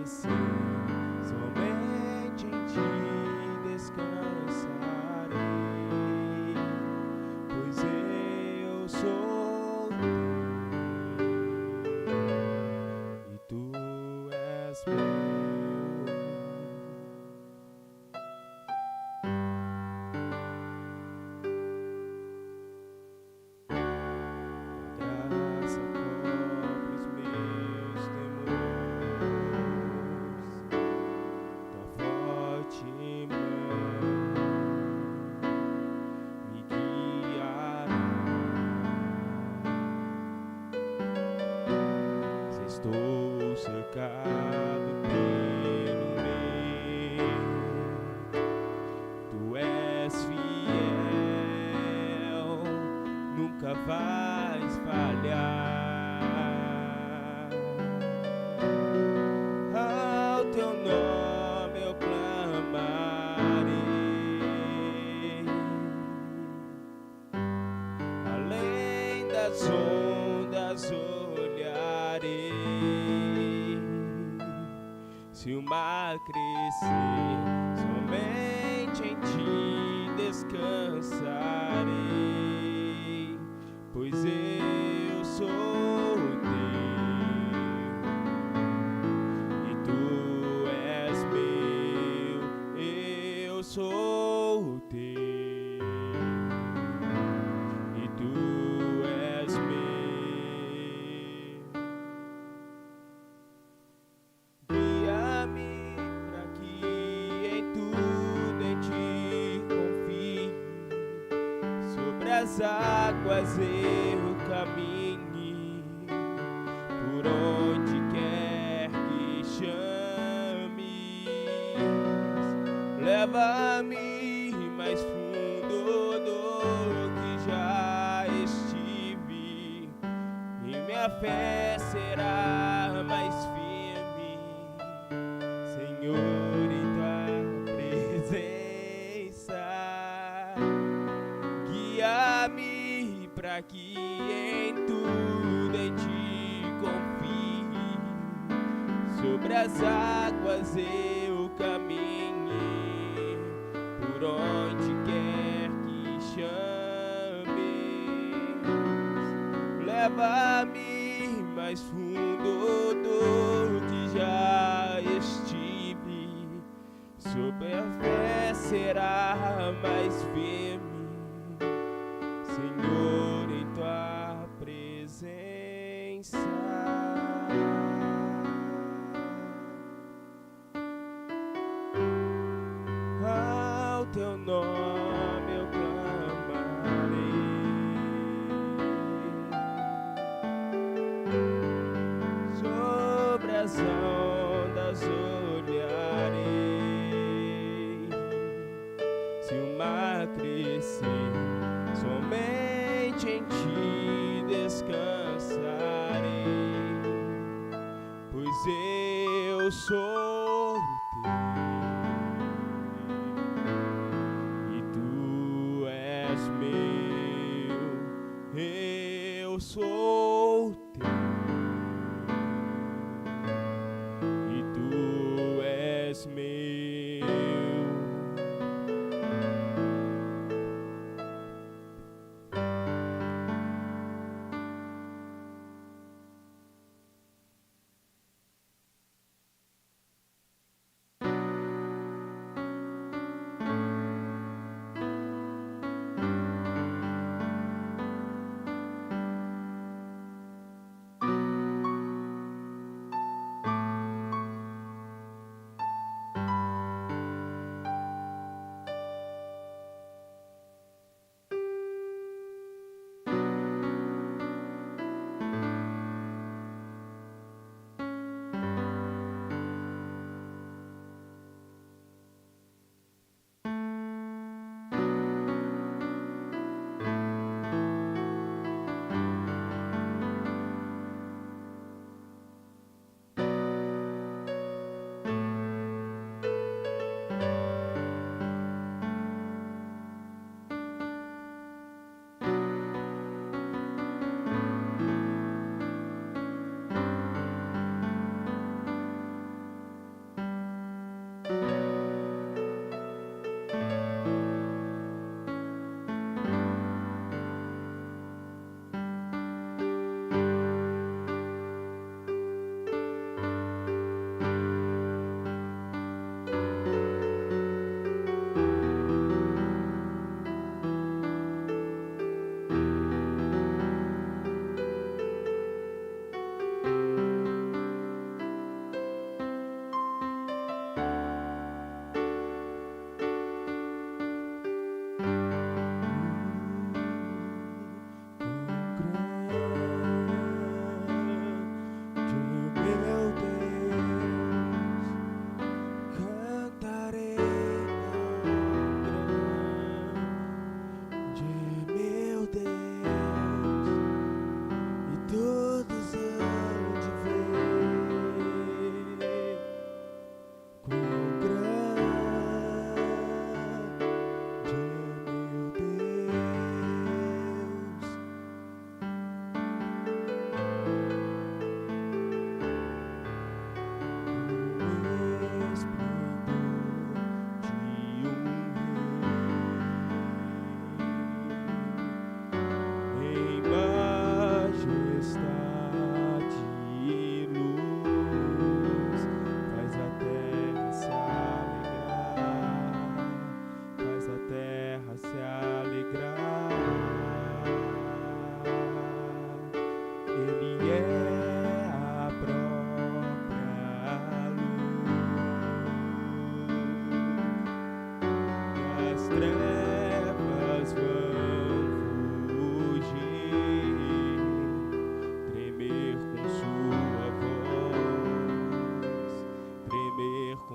crescer, somente em ti descansarei, pois eu sou teu e tu és meu. Graça cobre os meus temores, tua forte mão me guiará. Se estou cercado pelo medo, tu és fiel, nunca vais falhar. Ao teu nome eu clamarei, além das ondas olharei. Se o mar crescer, somente em ti descansarei, pois eu sou teu e tu és meu. Eu sou teu e tu és meu. Guia-me para que em tudo em ti confie, sobre as águas eu caminhe, por onde quer que chames. Leva-me mais fundo do que já estive, e minha fé será mais firme, Senhor, em tua presença. Guia-me para que em tudo em ti confie, sobre as águas eu caminhe, por onde quer que chames. Leva-me mais fundo do que já estive, sobre a fé será mais firme, Senhor, em tua presença. Ao teu nome eu clamarei, sobre as ondas olharei. Se o mar crescer, somente em ti descansarei, pois eu sou teu e tu és meu. Eu sou teu e tu és meu.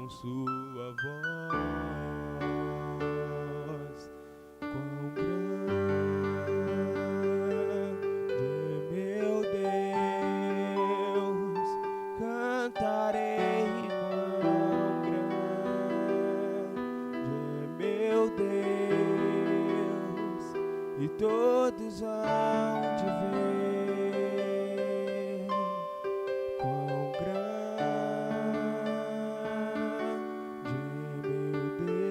com sua voz. Quão grande, meu Deus, cantarei. Quão grande, meu Deus, e todos hão de ver. Quão grande, meu Deus.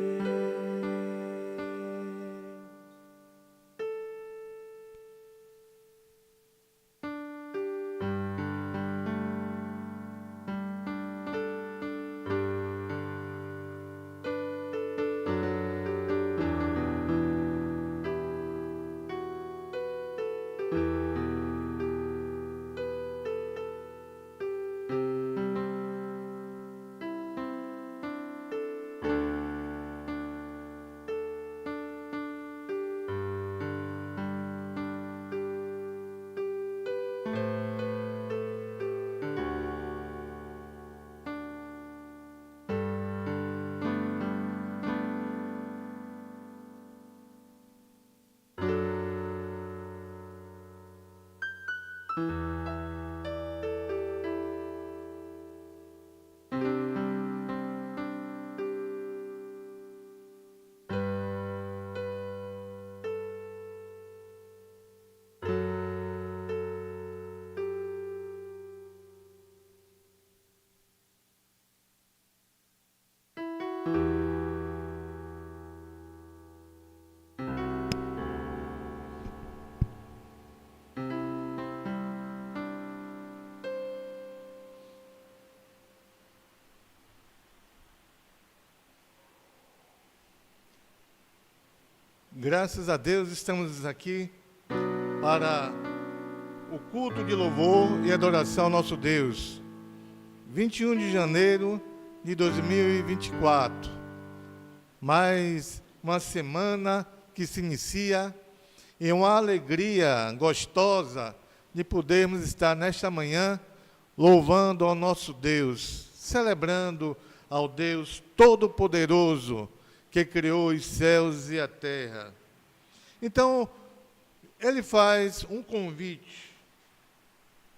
Graças a Deus estamos aqui para o culto de louvor e adoração ao nosso Deus. 21 de janeiro de 2024. Mais uma semana que se inicia e uma alegria gostosa de podermos estar nesta manhã louvando ao nosso Deus, celebrando ao Deus Todo-Poderoso, que criou os céus e a terra. Então, ele faz um convite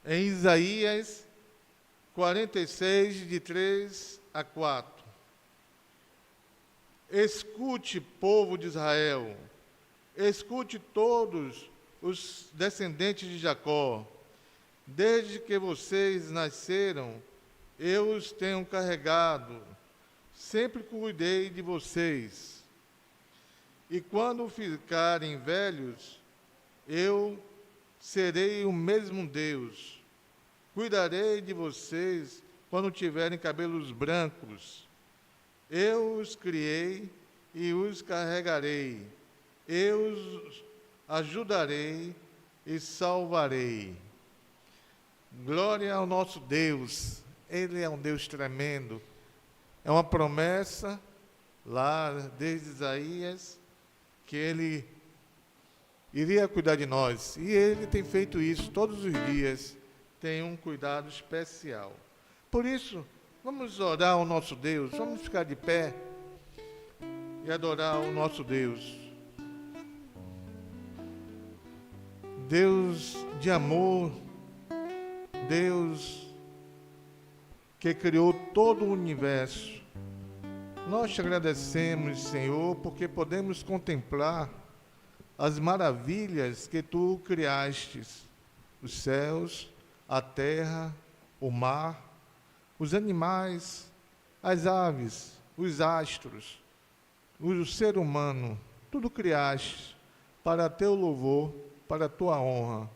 em Isaías 46, de 3 a 4. Escute, povo de Israel, escute todos os descendentes de Jacó. Desde que vocês nasceram, eu os tenho carregado. Sempre cuidei de vocês. E quando ficarem velhos, eu serei o mesmo Deus. Cuidarei de vocês quando tiverem cabelos brancos. Eu os criei e os carregarei. Eu os ajudarei e salvarei. Glória ao nosso Deus. Ele é um Deus tremendo. É uma promessa, lá desde Isaías, que Ele iria cuidar de nós. E Ele tem feito isso todos os dias, tem um cuidado especial. Por isso, vamos orar ao nosso Deus, vamos ficar de pé e adorar o nosso Deus. Deus de amor, Deus que criou todo o universo. Nós te agradecemos, Senhor, porque podemos contemplar as maravilhas que Tu criastes, os céus, a terra, o mar, os animais, as aves, os astros, o ser humano, tudo criaste para Teu louvor, para a Tua honra.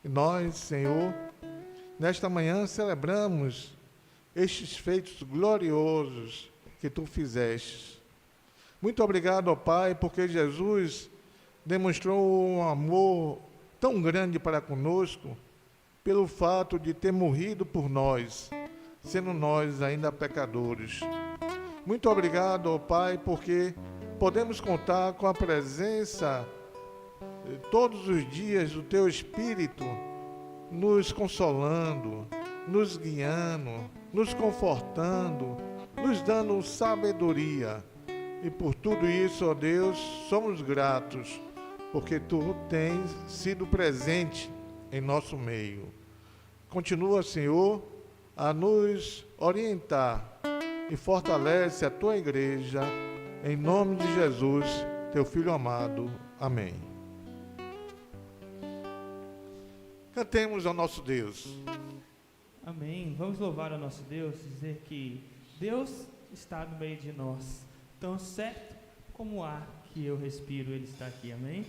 E nós, Senhor, nesta manhã celebramos estes feitos gloriosos que Tu fizeste. Muito obrigado, ó Pai, porque Jesus demonstrou um amor tão grande para conosco, pelo fato de ter morrido por nós, sendo nós ainda pecadores. Muito obrigado, ó Pai, porque podemos contar com a presença todos os dias do Teu Espírito, nos consolando, nos guiando, nos confortando, nos dando sabedoria. E por tudo isso, ó Deus, somos gratos, porque Tu tens sido presente em nosso meio. Continua, Senhor, a nos orientar e fortalece a Tua igreja, em nome de Jesus, Teu Filho amado. Amém. Cantemos ao nosso Deus. Amém. Vamos louvar ao nosso Deus, dizer que Deus está no meio de nós. Tão certo como o ar que eu respiro, Ele está aqui. Amém?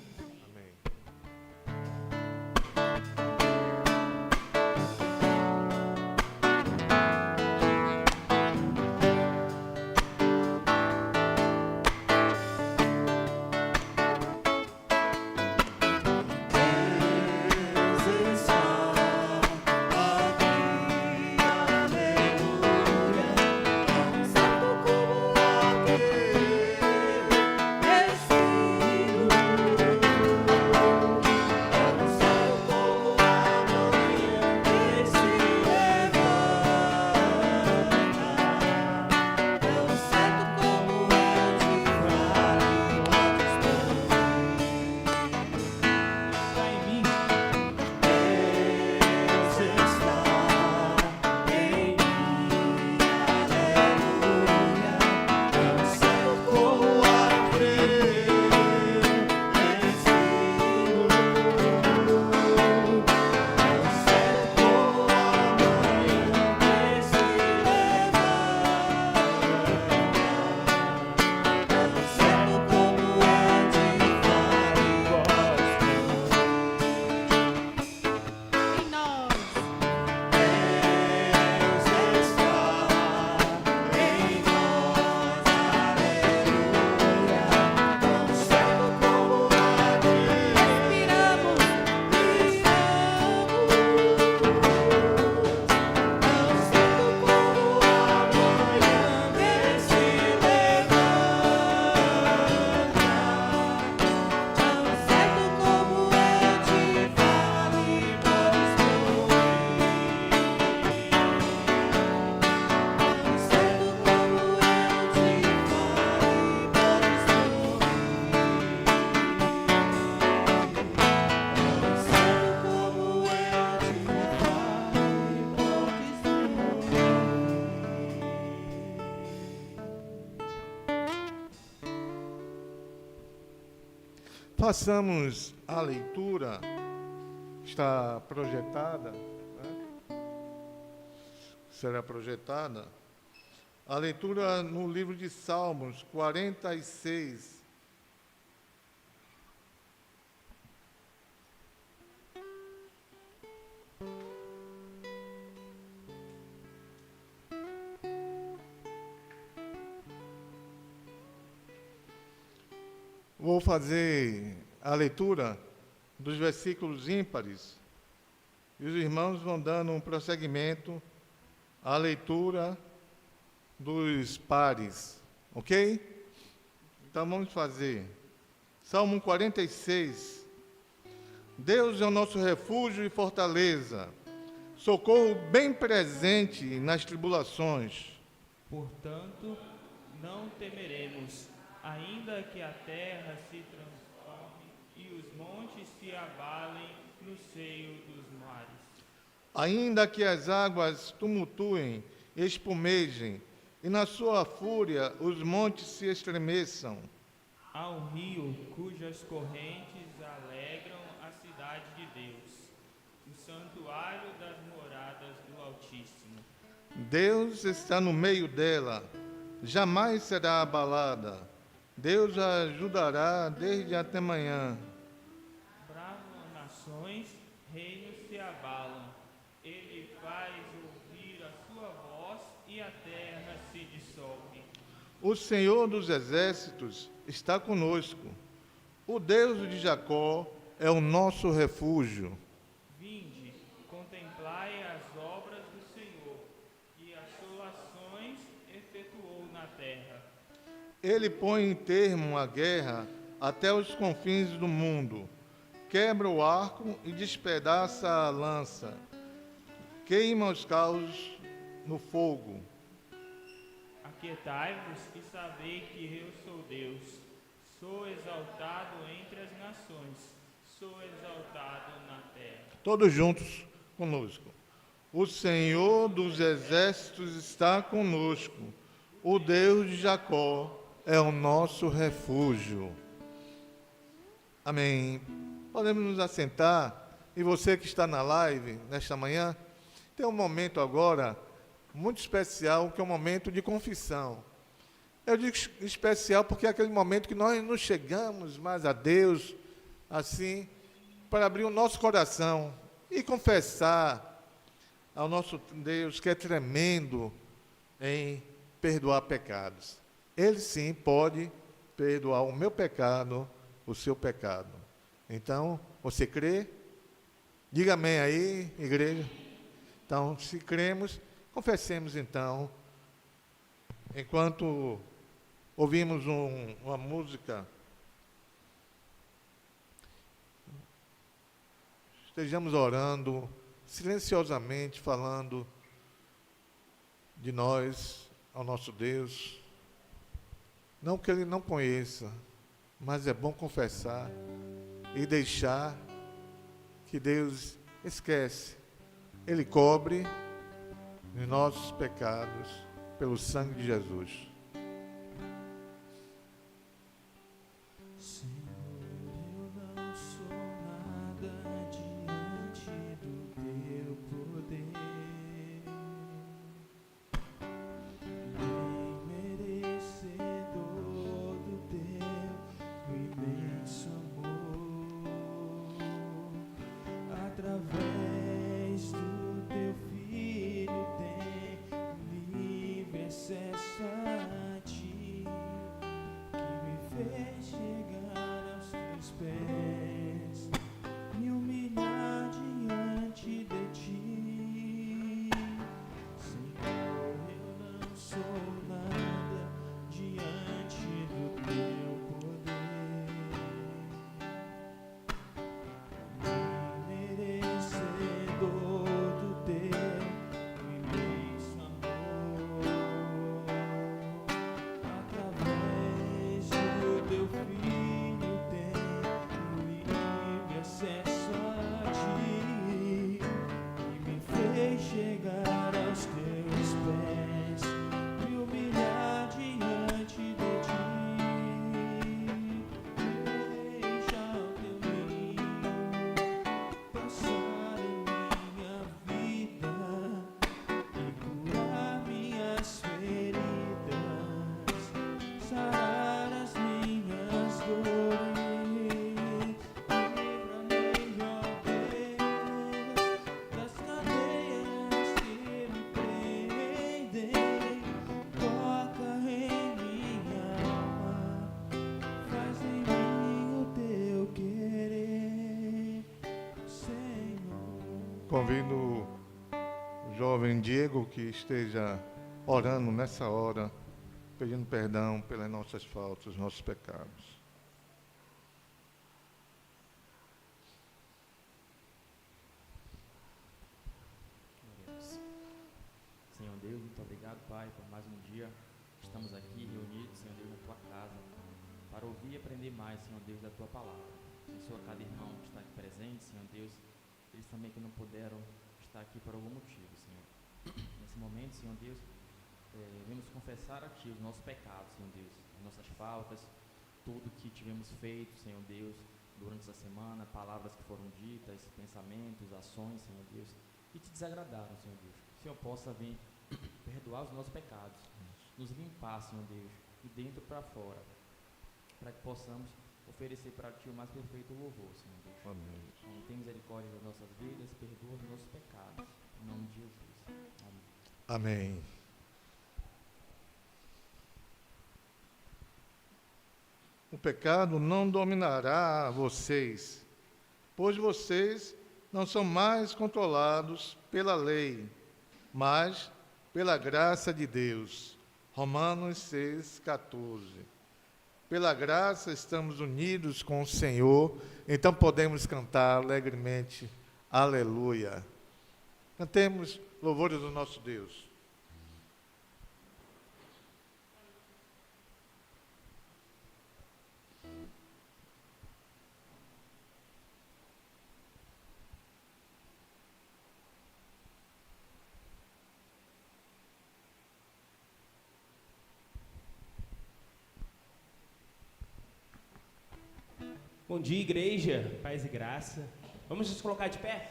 Façamos a leitura, está projetada, né? Será projetada, a leitura no livro de Salmos 46. Vou fazer a leitura dos versículos ímpares e os irmãos vão dando um prosseguimento à leitura dos pares, ok? Então vamos fazer. Salmo 46. Deus é o nosso refúgio e fortaleza, socorro bem presente nas tribulações. Portanto, não temeremos, ainda que a terra se transforme e os montes se abalem no seio dos mares. Ainda que as águas tumultuem e espumejem, e na sua fúria os montes se estremeçam. Há um rio cujas correntes alegram a cidade de Deus, o santuário das moradas do Altíssimo. Deus está no meio dela, jamais será abalada. Deus a ajudará desde até manhã. Bravam nações, reinos se abalam. Ele faz ouvir a sua voz e a terra se dissolve. O Senhor dos exércitos está conosco. O Deus de Jacó é o nosso refúgio. Vinde, contemplai as obras do Senhor, e assolações efetuou na terra. Ele põe em termo a guerra até os confins do mundo. Quebra o arco e despedaça a lança. Queima os carros no fogo. A Aquietai-vos e sabei que eu sou Deus. Sou exaltado entre as nações, sou exaltado na terra. Todos juntos conosco. O Senhor dos exércitos está conosco. O Deus de Jacó é o nosso refúgio. Amém. Podemos nos assentar. E você que está na live nesta manhã, tem um momento agora muito especial, que é um momento de confissão. Eu digo especial porque é aquele momento que nós nos chegamos mais a Deus, assim, para abrir o nosso coração e confessar ao nosso Deus, que é tremendo em perdoar pecados. Ele sim pode perdoar o meu pecado, o seu pecado. Então, você crê? Diga amém aí, igreja. Então, se cremos, confessemos então. Enquanto ouvimos uma música, estejamos orando, silenciosamente falando de nós ao nosso Deus. Não que Ele não conheça, mas é bom confessar e deixar que Deus esquece. Ele cobre os nossos pecados pelo sangue de Jesus. Senhor, eu não sou nada diante do teu poder, nem merecedor do teu imenso amor. Através do teu Filho tem livre acesso a ti, que me fez chegar aos teus pés, me humilhar diante de ti. Senhor, eu não sou nada diante do teu poder, nem merecedor do teu imenso amor. Através do teu Filho tem livre acesso a ti, e me fez chegar aos teus pés, me humilhar diante de ti. Deixa o teu ninho passar em minha vida e curar minhas feridas, sarar as minhas dores. Livra-me, ó Deus, das cadeias que me prendem. Toca em minha alma, faz em mim o teu querer, Senhor. Convido o jovem Diego que esteja orando nessa hora, pedindo perdão pelas nossas faltas, nossos pecados. Oremos. Senhor Deus, muito obrigado, Pai, por mais um dia. Estamos aqui reunidos, Senhor Deus, na Tua casa, para ouvir e aprender mais, Senhor Deus, da Tua palavra. Abençoa cada irmão que está aqui presente, Senhor Deus, eles também que não puderam estar aqui por algum motivo, Senhor. Nesse momento, Senhor Deus, vemos confessar a Ti os nossos pecados, Senhor Deus, as nossas faltas, tudo que tivemos feito, Senhor Deus, durante essa semana, palavras que foram ditas, pensamentos, ações, Senhor Deus, que Te desagradaram, Senhor Deus. Que o Senhor possa vir perdoar os nossos pecados, nos limpar, Senhor Deus, de dentro para fora, para que possamos oferecer para Ti o mais perfeito louvor, Senhor Deus. Amém. Então, tem misericórdia das nossas vidas, perdoa os nossos pecados, em nome de Jesus. Amém. Amém. O pecado não dominará vocês, pois vocês não são mais controlados pela lei, mas pela graça de Deus. Romanos 6,14. Pela graça estamos unidos com o Senhor, então podemos cantar alegremente, aleluia. Cantemos louvores do nosso Deus. Bom dia, igreja, paz e graça. Vamos nos colocar de pé?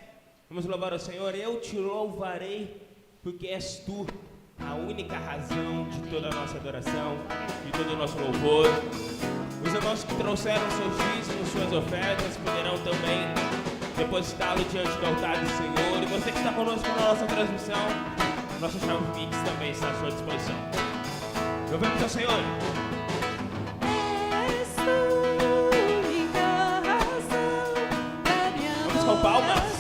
Vamos louvar ao Senhor. Eu te louvarei, porque és tu a única razão de toda a nossa adoração, de todo o nosso louvor. Os irmãos que trouxeram seus dízimos, suas ofertas, poderão também depositá-lo diante do altar do Senhor. E você que está conosco na nossa transmissão, nossa chave Pix também está à sua disposição. Louvemos ao Senhor. Vamos com palmas.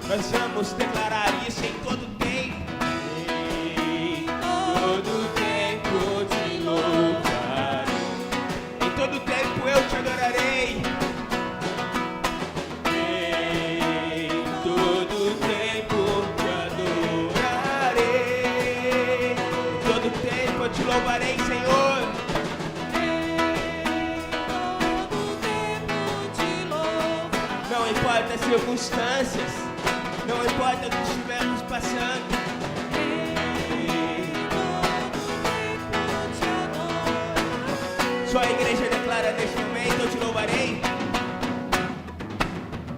Nós vamos declarar isso em todo tempo. Em todo tempo te louvarei. Em todo tempo eu te adorarei. Em todo tempo te adorarei. Em todo tempo eu te louvarei, Senhor. Não importa as circunstâncias, não importa o que estivermos passando. Só a igreja declara neste momento: eu te louvarei.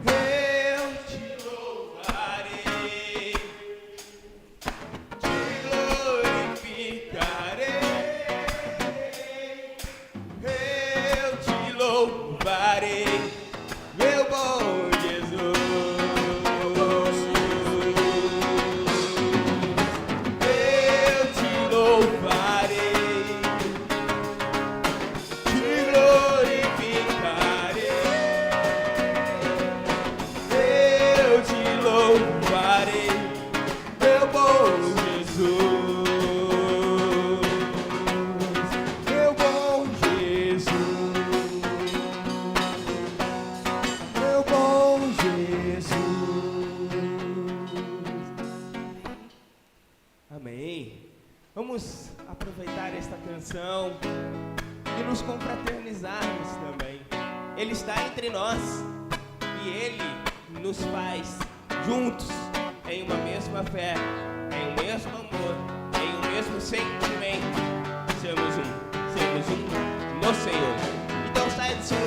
Eu te louvarei, te glorificarei. Eu te louvarei, meu bom Jesus. Vamos aproveitar esta canção e nos confraternizarmos também. Ele está entre nós e Ele nos faz juntos em uma mesma fé, em um mesmo amor, em um mesmo sentimento. Sermos um no Senhor. Então saia do seu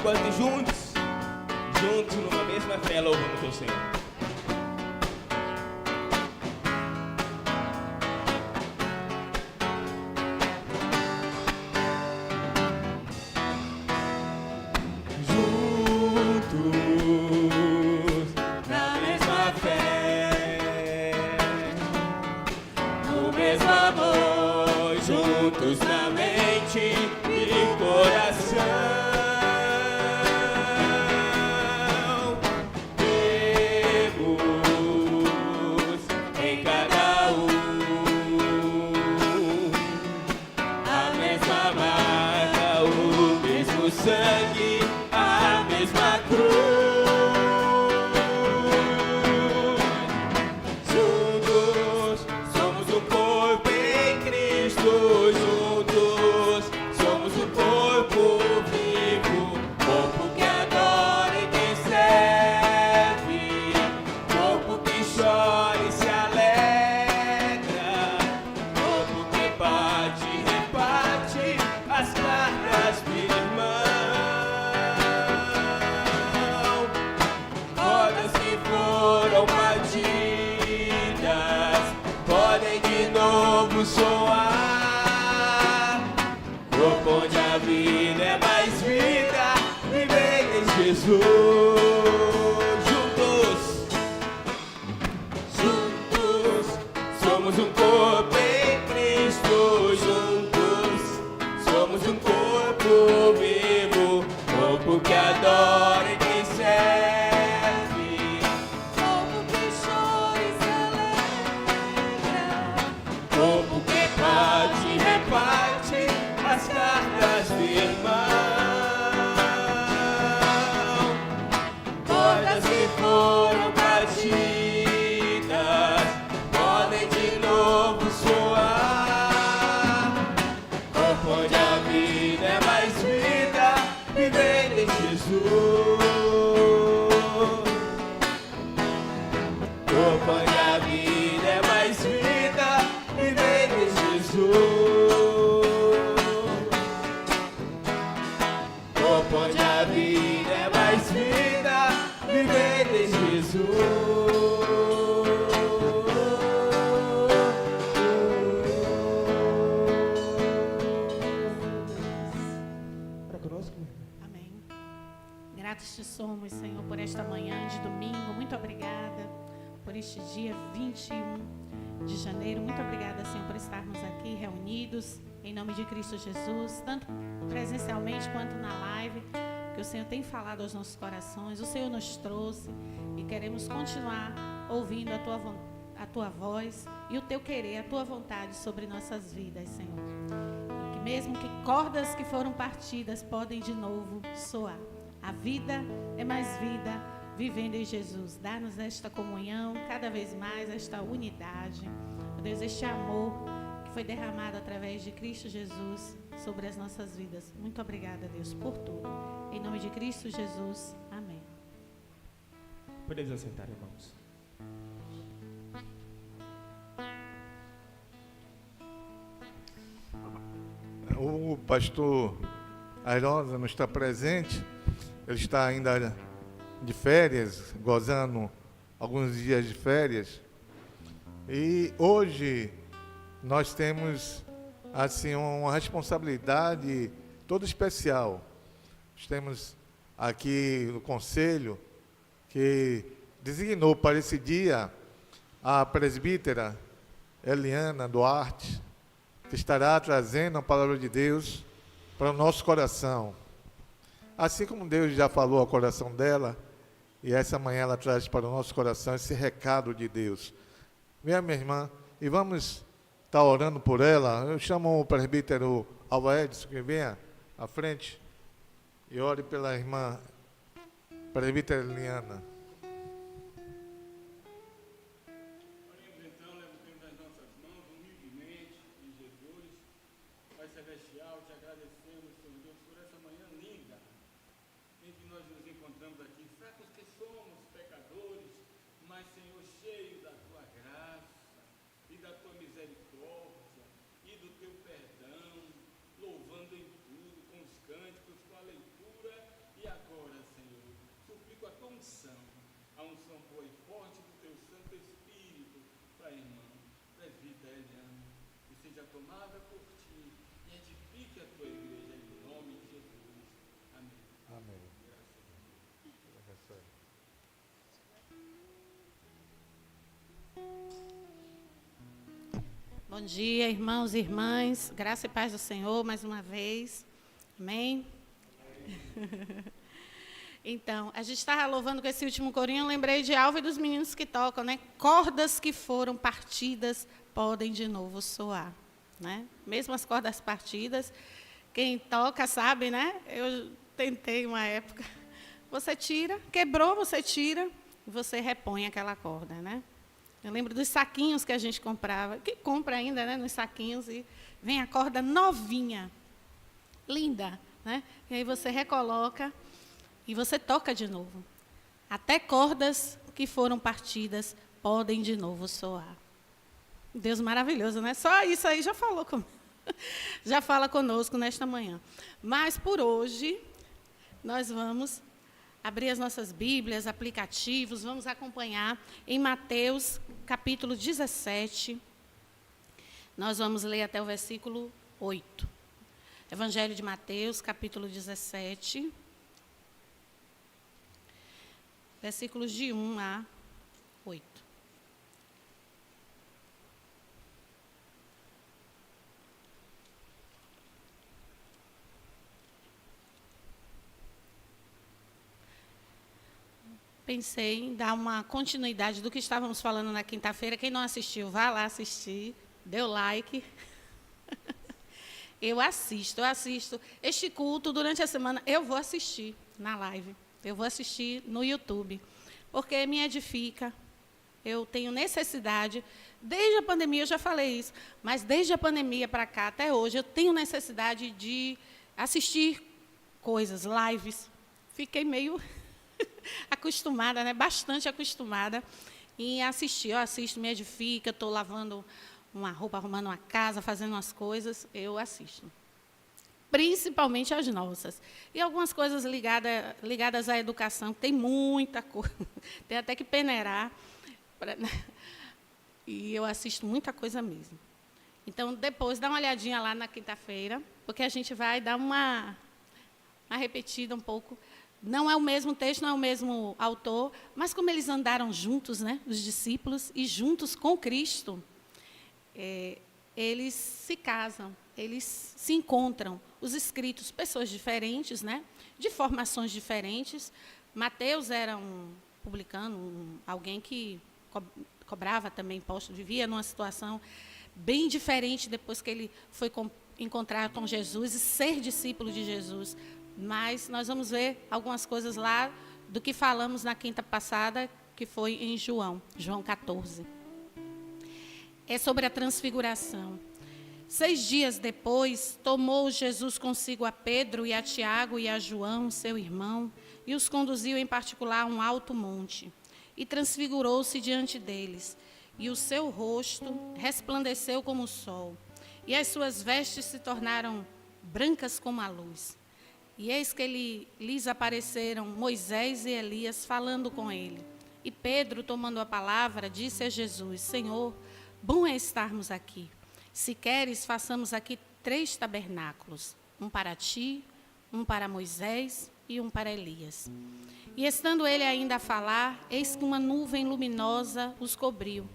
enquanto juntos numa mesma fé louvamos ao Senhor. Gratos te somos, Senhor, por esta manhã de domingo. Muito obrigada por este dia 21 de janeiro. Muito obrigada, Senhor, por estarmos aqui reunidos em nome de Cristo Jesus, tanto presencialmente quanto na live, que o Senhor tem falado aos nossos corações. O Senhor nos trouxe e queremos continuar ouvindo a tua voz e o teu querer, a tua vontade sobre nossas vidas, Senhor. E que mesmo que cordas que foram partidas podem de novo soar. A vida é mais vida vivendo em Jesus. Dá-nos esta comunhão, cada vez mais esta unidade. Ó Deus, este amor que foi derramado através de Cristo Jesus sobre as nossas vidas. Muito obrigada, Deus, por tudo. Em nome de Cristo Jesus. Amém. Podemos assentar, irmãos. O pastor Airosa não está presente. Ele está ainda de férias, gozando alguns dias de férias. E hoje nós temos assim uma responsabilidade toda especial. Nós temos aqui no conselho que designou para esse dia a presbítera Eliana Duarte, que estará trazendo a palavra de Deus para o nosso coração. Assim como Deus já falou ao coração dela, e essa manhã ela traz para o nosso coração esse recado de Deus. Venha, minha irmã, e vamos estar orando por ela. Eu chamo o presbítero Alva Edson, que venha à frente e ore pela irmã presbítera Eliana. Celestial, te agradecemos, Senhor Deus, por essa manhã linda, em que nós nos encontramos aqui, fracos que somos, pecadores, mas, Senhor, cheio da tua graça e da tua misericórdia e do teu perdão, louvando em tudo, com os cânticos, com a leitura e a unção boa e forte do teu Santo Espírito para a irmã, presbítera Eliane, que seja tomada por ti e edifique a tua igreja em nome de Jesus. Amém. Amém. Graças a Deus. Bom dia, irmãos e irmãs. Graça e paz do Senhor, mais uma vez. Amém? Então, a gente estava louvando com esse último corinho, eu lembrei de Alva e dos meninos que tocam, né? Cordas que foram partidas podem de novo soar, né? Mesmo as cordas partidas, quem toca sabe, né? Eu tentei uma época. Você tira, quebrou, você tira, e você repõe aquela corda, né? Eu lembro dos saquinhos que a gente comprava, que compra ainda, né, nos saquinhos, e vem a corda novinha, linda, né? E aí você recoloca e você toca de novo. Até cordas que foram partidas podem de novo soar. Deus maravilhoso, né? Só isso aí já falou comigo, já fala conosco nesta manhã. Mas por hoje nós vamos abrir as nossas Bíblias, aplicativos, vamos acompanhar em Mateus, capítulo 17. Nós vamos ler até o versículo 8. Evangelho de Mateus, capítulo 17, versículos de 1 a 8. Pensei em dar uma continuidade do que estávamos falando na quinta-feira. Quem não assistiu, vá lá assistir, dê o like. Eu assisto. Este culto, durante a semana, eu vou assistir na live. Eu vou assistir no YouTube, porque me edifica. Eu tenho necessidade, desde a pandemia, eu já falei isso, mas desde a pandemia para cá, até hoje, eu tenho necessidade de assistir coisas, lives. Fiquei meio acostumada, né? Bastante acostumada em assistir. Eu assisto, me edifica, estou lavando uma roupa, arrumando uma casa, fazendo umas coisas, eu assisto. Principalmente as nossas. E algumas coisas ligadas à educação, tem muita coisa, tem até que peneirar. E eu assisto muita coisa mesmo. Então, depois, dá uma olhadinha lá na quinta-feira, porque a gente vai dar uma repetida um pouco. Não é o mesmo texto, não é o mesmo autor, mas como eles andaram juntos, né, os discípulos, e juntos com Cristo, eles se casam, eles se encontram. Os escritos, pessoas diferentes, né, de formações diferentes. Mateus era um publicano, alguém que cobrava também imposto, vivia numa situação bem diferente depois que ele foi encontrar com Jesus e ser discípulo de Jesus. Mas nós vamos ver algumas coisas lá do que falamos na quinta passada, que foi em João 14. É sobre a transfiguração. 6 dias depois, tomou Jesus consigo a Pedro e a Tiago e a João, seu irmão, e os conduziu em particular a um alto monte. E transfigurou-se diante deles, e o seu rosto resplandeceu como o sol, e as suas vestes se tornaram brancas como a luz. E eis que lhes apareceram Moisés e Elias falando com ele. E Pedro, tomando a palavra, disse a Jesus: Senhor, bom é estarmos aqui. Se queres, façamos aqui 3 tabernáculos, um para ti, um para Moisés e um para Elias. E estando ele ainda a falar, eis que uma nuvem luminosa os cobriu.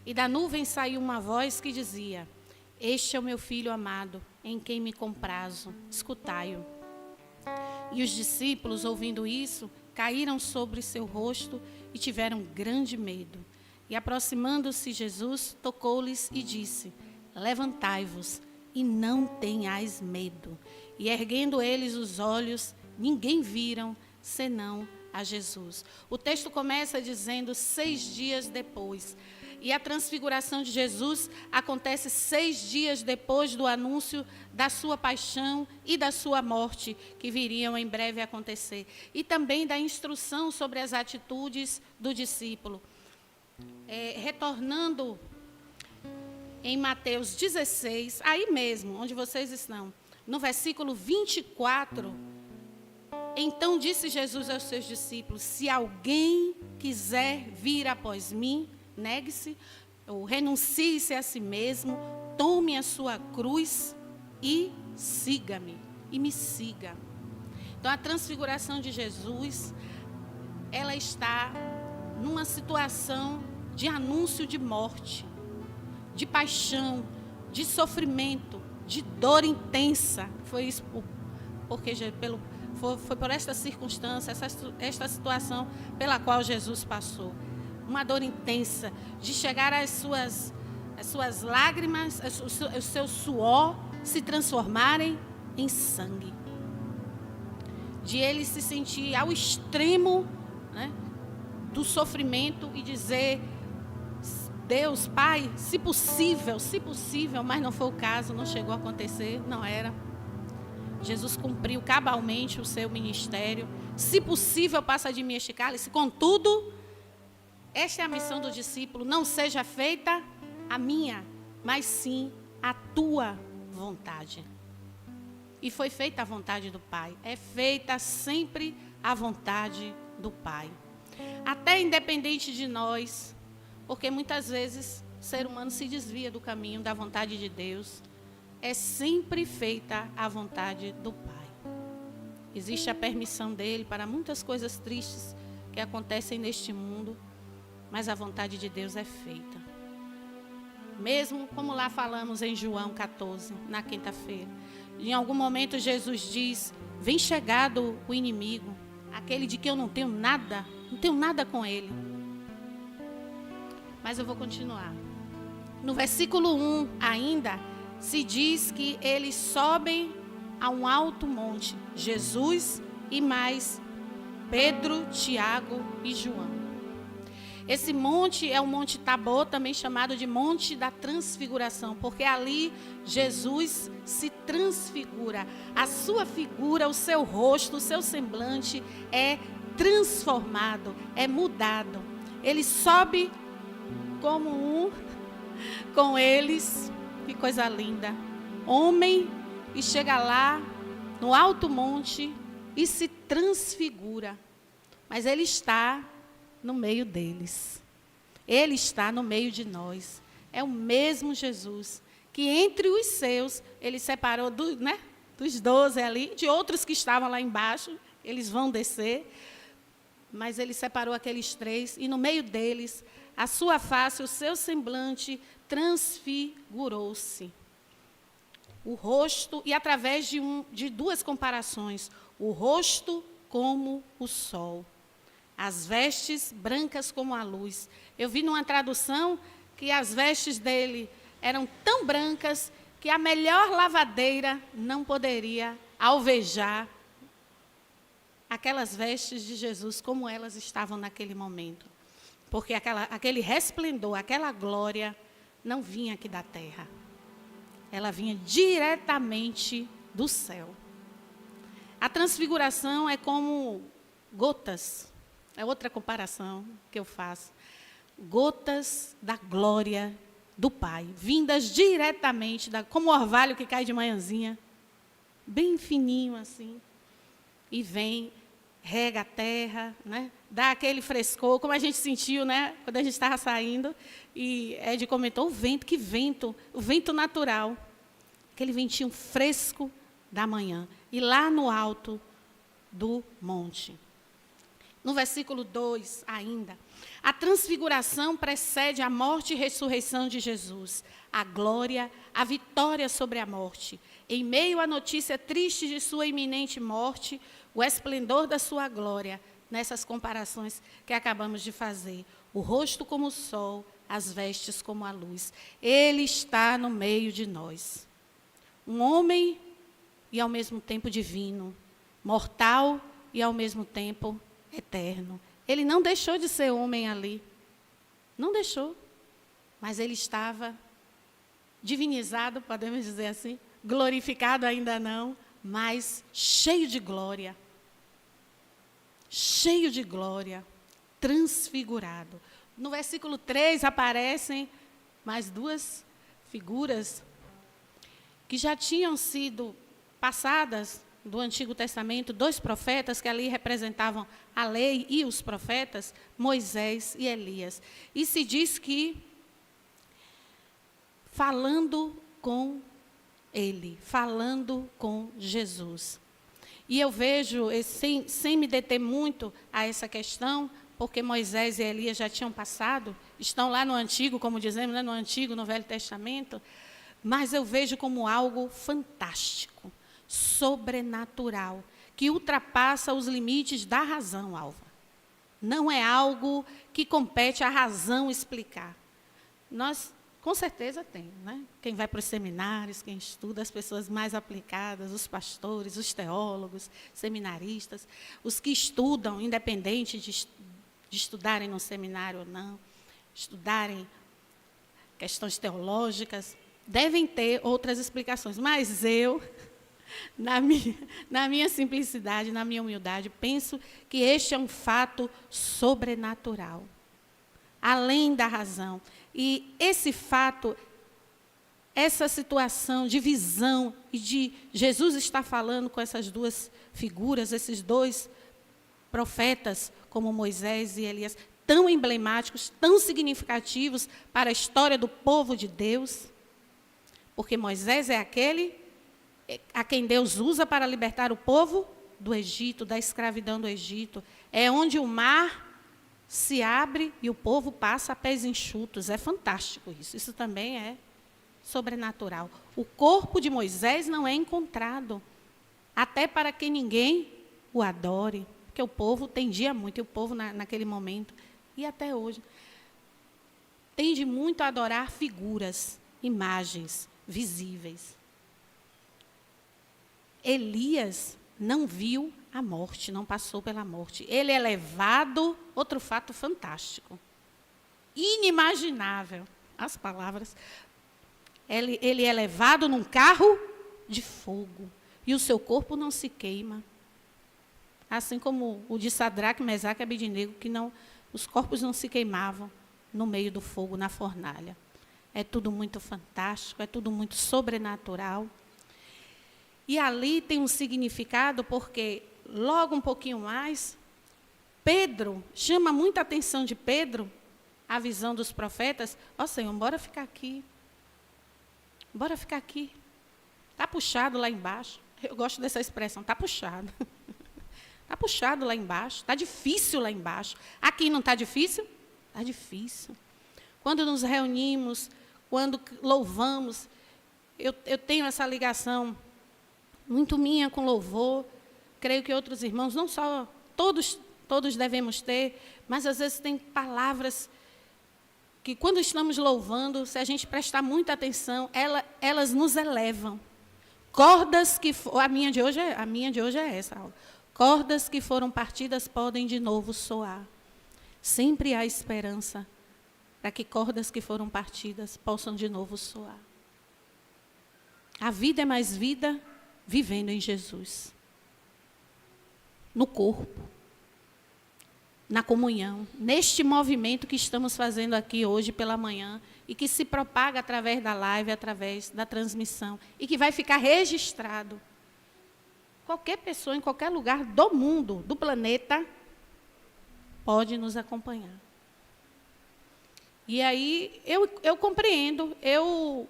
E da nuvem saiu uma voz que dizia: Este é o meu filho amado, em quem me comprazo, escutai-o. E os discípulos, ouvindo isso, caíram sobre seu rosto e tiveram grande medo. E aproximando-se Jesus, tocou-lhes e disse: Levantai-vos e não tenhais medo. E erguendo eles os olhos, ninguém viram, senão a Jesus. O texto começa dizendo 6 dias depois. E a transfiguração de Jesus acontece 6 dias depois do anúncio da sua paixão e da sua morte, que viriam em breve acontecer. E também da instrução sobre as atitudes do discípulo. Retornando em Mateus 16, aí mesmo, onde vocês estão, no versículo 24, Então disse Jesus aos seus discípulos: se alguém quiser vir após mim, negue-se, ou renuncie-se a si mesmo, tome a sua cruz e siga-me, e me siga. Então a transfiguração de Jesus, ela está numa situação de anúncio de morte, de paixão, de sofrimento, de dor intensa. Foi isso, porque foi por esta circunstância, esta situação pela qual Jesus passou. Uma dor intensa, de chegar às suas lágrimas, o seu suor se transformarem em sangue. De ele se sentir ao extremo, né, do sofrimento e dizer: Deus, Pai, se possível, mas não foi o caso, não chegou a acontecer, não era. Jesus cumpriu cabalmente o seu ministério. Se possível, passa de mim este cálice. Contudo, esta é a missão do discípulo: não seja feita a minha, mas sim a tua vontade. E foi feita a vontade do Pai. É feita sempre a vontade do Pai. Até independente de nós, porque muitas vezes o ser humano se desvia do caminho da vontade de Deus. É sempre feita a vontade do Pai. Existe a permissão dele para muitas coisas tristes que acontecem neste mundo, mas a vontade de Deus é feita. Mesmo como lá falamos em João 14, na quinta-feira. Em algum momento Jesus diz: vem chegado o inimigo, aquele de que eu não tenho nada com ele. Mas eu vou continuar. No versículo 1 ainda, se diz que eles sobem a um alto monte, Jesus e mais Pedro, Tiago e João. Esse monte é o Monte Tabor, também chamado de Monte da Transfiguração, porque ali Jesus se transfigura. A sua figura, o seu rosto, o seu semblante é transformado, é mudado. Ele sobe como um com eles, que coisa linda, homem, e chega lá no alto monte e se transfigura. Mas ele está no meio deles. Ele está no meio de nós. É o mesmo Jesus que entre os seus, ele separou dos 12 ali, de outros que estavam lá embaixo, eles vão descer, mas ele separou aqueles 3, e no meio deles, a sua face, o seu semblante transfigurou-se. O rosto, e através de 2 comparações, o rosto como o sol, as vestes brancas como a luz. Eu vi numa tradução que as vestes dele eram tão brancas que a melhor lavadeira não poderia alvejar aquelas vestes de Jesus como elas estavam naquele momento. Porque aquele resplendor, aquela glória não vinha aqui da terra. Ela vinha diretamente do céu. A transfiguração é como gotas. É outra comparação que eu faço. Gotas da glória do Pai, vindas diretamente, como o orvalho que cai de manhãzinha, bem fininho assim, e vem, rega a terra, né? Dá aquele frescor, como a gente sentiu, né? Quando a gente estava saindo, e Ed comentou, o vento natural, aquele ventinho fresco da manhã, e lá no alto do monte. No versículo 2 ainda, a transfiguração precede a morte e ressurreição de Jesus, a glória, a vitória sobre a morte. Em meio à notícia triste de sua iminente morte, o esplendor da sua glória, nessas comparações que acabamos de fazer. O rosto como o sol, as vestes como a luz. Ele está no meio de nós. Um homem e ao mesmo tempo divino, mortal e ao mesmo tempo eterno. Ele não deixou de ser homem ali. Não deixou. Mas ele estava divinizado, podemos dizer assim, glorificado ainda não, mas cheio de glória. Cheio de glória, transfigurado. No versículo 3 aparecem mais 2 figuras que já tinham sido passadas do Antigo Testamento, 2 profetas que ali representavam a lei e os profetas, Moisés e Elias. E se diz que, falando com ele, falando com Jesus. E eu vejo, sem me deter muito a essa questão, porque Moisés e Elias já tinham passado, estão lá no Antigo, como dizemos, né, no Antigo, no Velho Testamento, mas eu vejo como algo fantástico, sobrenatural, que ultrapassa os limites da razão, Alva. Não é algo que compete à razão explicar. Nós, com certeza, tem, né? Quem vai para os seminários, quem estuda, as pessoas mais aplicadas, os pastores, os teólogos, seminaristas, os que estudam, independente de estudarem no seminário ou não, estudarem questões teológicas, devem ter outras explicações. Mas eu, na minha simplicidade, na minha humildade, penso que este é um fato sobrenatural, além da razão. E esse fato, essa situação de visão e de Jesus estar falando com essas 2 figuras, esses 2 profetas, como Moisés e Elias, tão emblemáticos, tão significativos para a história do povo de Deus, porque Moisés é aquele a quem Deus usa para libertar o povo do Egito, da escravidão do Egito. É onde o mar se abre e o povo passa a pés enxutos. É fantástico isso. Isso também é sobrenatural. O corpo de Moisés não é encontrado, até para que ninguém o adore, porque o povo tendia muito, e o povo naquele momento, e até hoje, tende muito a adorar figuras, imagens visíveis. Elias não viu a morte, não passou pela morte. Ele é levado, outro fato fantástico, inimaginável, as palavras. Ele é levado num carro de fogo, e o seu corpo não se queima. Assim como o de Sadraque, Mesaque e Abednego, que os corpos não se queimavam no meio do fogo, na fornalha. É tudo muito fantástico, é tudo muito sobrenatural. E ali tem um significado, porque logo um pouquinho mais, Pedro, chama muita atenção de Pedro, a visão dos profetas. Ó Senhor, bora ficar aqui. Bora ficar aqui. Está puxado lá embaixo. Eu gosto dessa expressão, está puxado. Está puxado lá embaixo, está difícil lá embaixo. Aqui não está difícil? Está difícil. Quando nos reunimos, quando louvamos, eu tenho essa ligação muito minha com louvor. Creio que outros irmãos, não só, todos devemos ter, mas às vezes tem palavras que quando estamos louvando, se a gente prestar muita atenção, elas nos elevam. Cordas que... A minha de hoje é essa aula. Cordas que foram partidas podem de novo soar. Sempre há esperança para que cordas que foram partidas possam de novo soar. A vida é mais vida vivendo em Jesus. No corpo. Na comunhão. Neste movimento que estamos fazendo aqui hoje pela manhã e que se propaga através da live, através da transmissão e que vai ficar registrado. Qualquer pessoa, em qualquer lugar do mundo, do planeta, pode nos acompanhar. E aí, eu compreendo, eu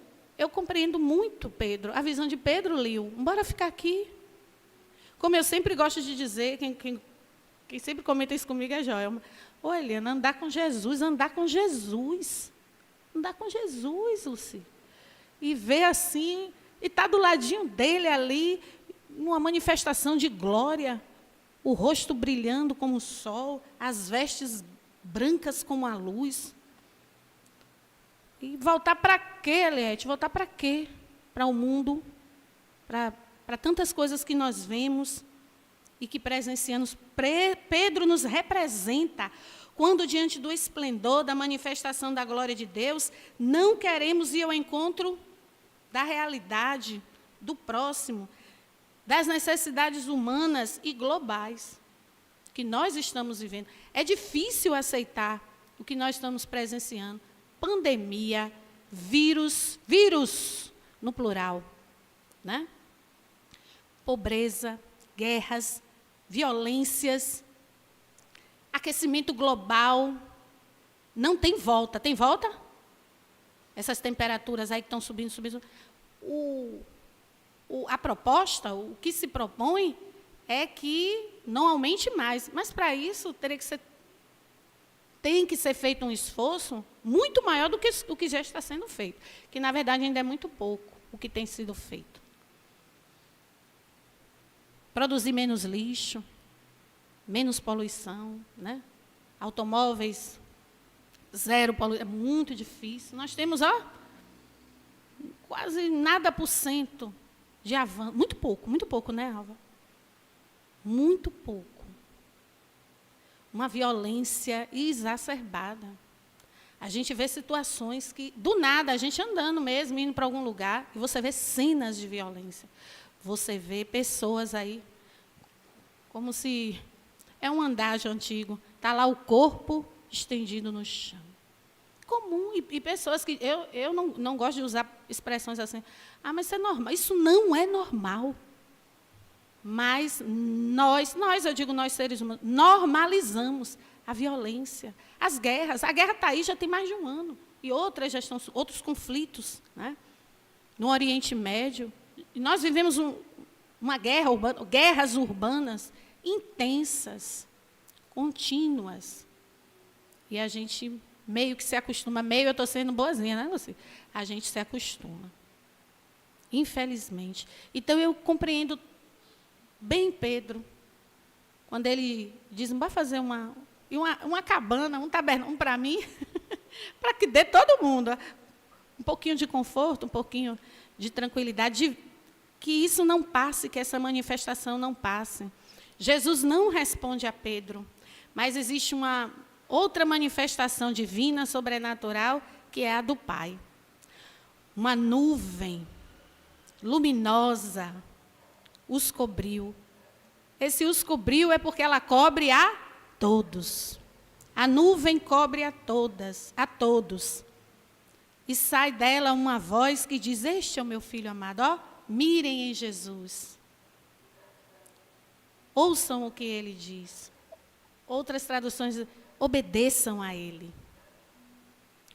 compreendo muito Pedro, a visão de Pedro, Liu. Bora ficar aqui. Como eu sempre gosto de dizer, quem sempre comenta isso comigo é Joelma. Ô, Eliana, andar com Jesus, andar com Jesus. Andar com Jesus, Luci. E ver assim, e estar do ladinho dele ali, uma manifestação de glória, o rosto brilhando como o sol, as vestes brancas como a luz. E voltar para quê, Eliette? Voltar para quê? Para o mundo, para tantas coisas que nós vemos e que presenciamos. Pedro nos representa quando, diante do esplendor, da manifestação da glória de Deus, não queremos ir ao encontro da realidade, do próximo, das necessidades humanas e globais que nós estamos vivendo. É difícil aceitar o que nós estamos presenciando. Pandemia, vírus no plural, né? Pobreza, guerras, violências, aquecimento global. Não tem volta. Tem volta? Essas temperaturas aí que estão subindo. A proposta, o que se propõe é que não aumente mais. Mas, para isso, tem que ser feito um esforço muito maior do que o que já está sendo feito. Que, na verdade, ainda é muito pouco o que tem sido feito. Produzir menos lixo, menos poluição, né? Automóveis, zero poluição. É muito difícil. Nós temos, quase nada por cento de avanço. Muito pouco, né, Alva? Muito pouco. Uma violência exacerbada. A gente vê situações que, do nada, a gente andando mesmo, indo para algum lugar, e você vê cenas de violência. Você vê pessoas aí, como se é um andajo antigo, está lá o corpo estendido no chão. Comum, e pessoas que... Eu não gosto de usar expressões assim. Mas isso é normal. Isso não é normal. Mas eu digo nós seres humanos, normalizamos a violência, as guerras. A guerra está aí já tem mais de um ano. E outros conflitos, né? No Oriente Médio. E nós vivemos uma guerra urbana, guerras urbanas intensas, contínuas. E a gente meio que se acostuma, eu estou sendo boazinha, né, Lucy? A gente se acostuma. Infelizmente. Então, eu compreendo bem Pedro, quando ele diz, vai fazer uma cabana, um tabernáculo para mim, para que dê todo mundo um pouquinho de conforto, um pouquinho de tranquilidade, que isso não passe, que essa manifestação não passe. Jesus não responde a Pedro, mas existe uma outra manifestação divina, sobrenatural, que é a do Pai. Uma nuvem luminosa os cobriu. Esse os cobriu é porque ela cobre a todos. A nuvem cobre a todos. E sai dela uma voz que diz, este é o meu filho amado. Mirem em Jesus. Ouçam o que ele diz. Outras traduções dizem, obedeçam a ele.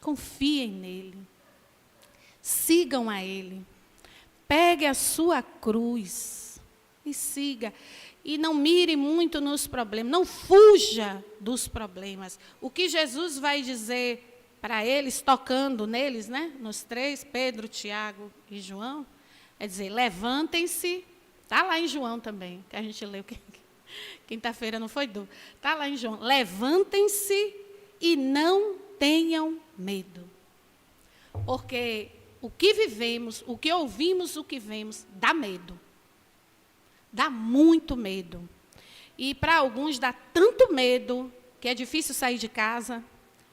Confiem nele. Sigam a ele. Pegue a sua cruz e siga. E não mire muito nos problemas, não fuja dos problemas. O que Jesus vai dizer para eles, tocando neles, né? Nos três, Pedro, Tiago e João, é dizer, levantem-se. Está lá em João também, que a gente leu, quinta-feira não foi duro. Está lá em João. Levantem-se e não tenham medo. Porque o que vivemos, o que ouvimos, o que vemos, dá medo. Dá muito medo. E para alguns dá tanto medo que é difícil sair de casa,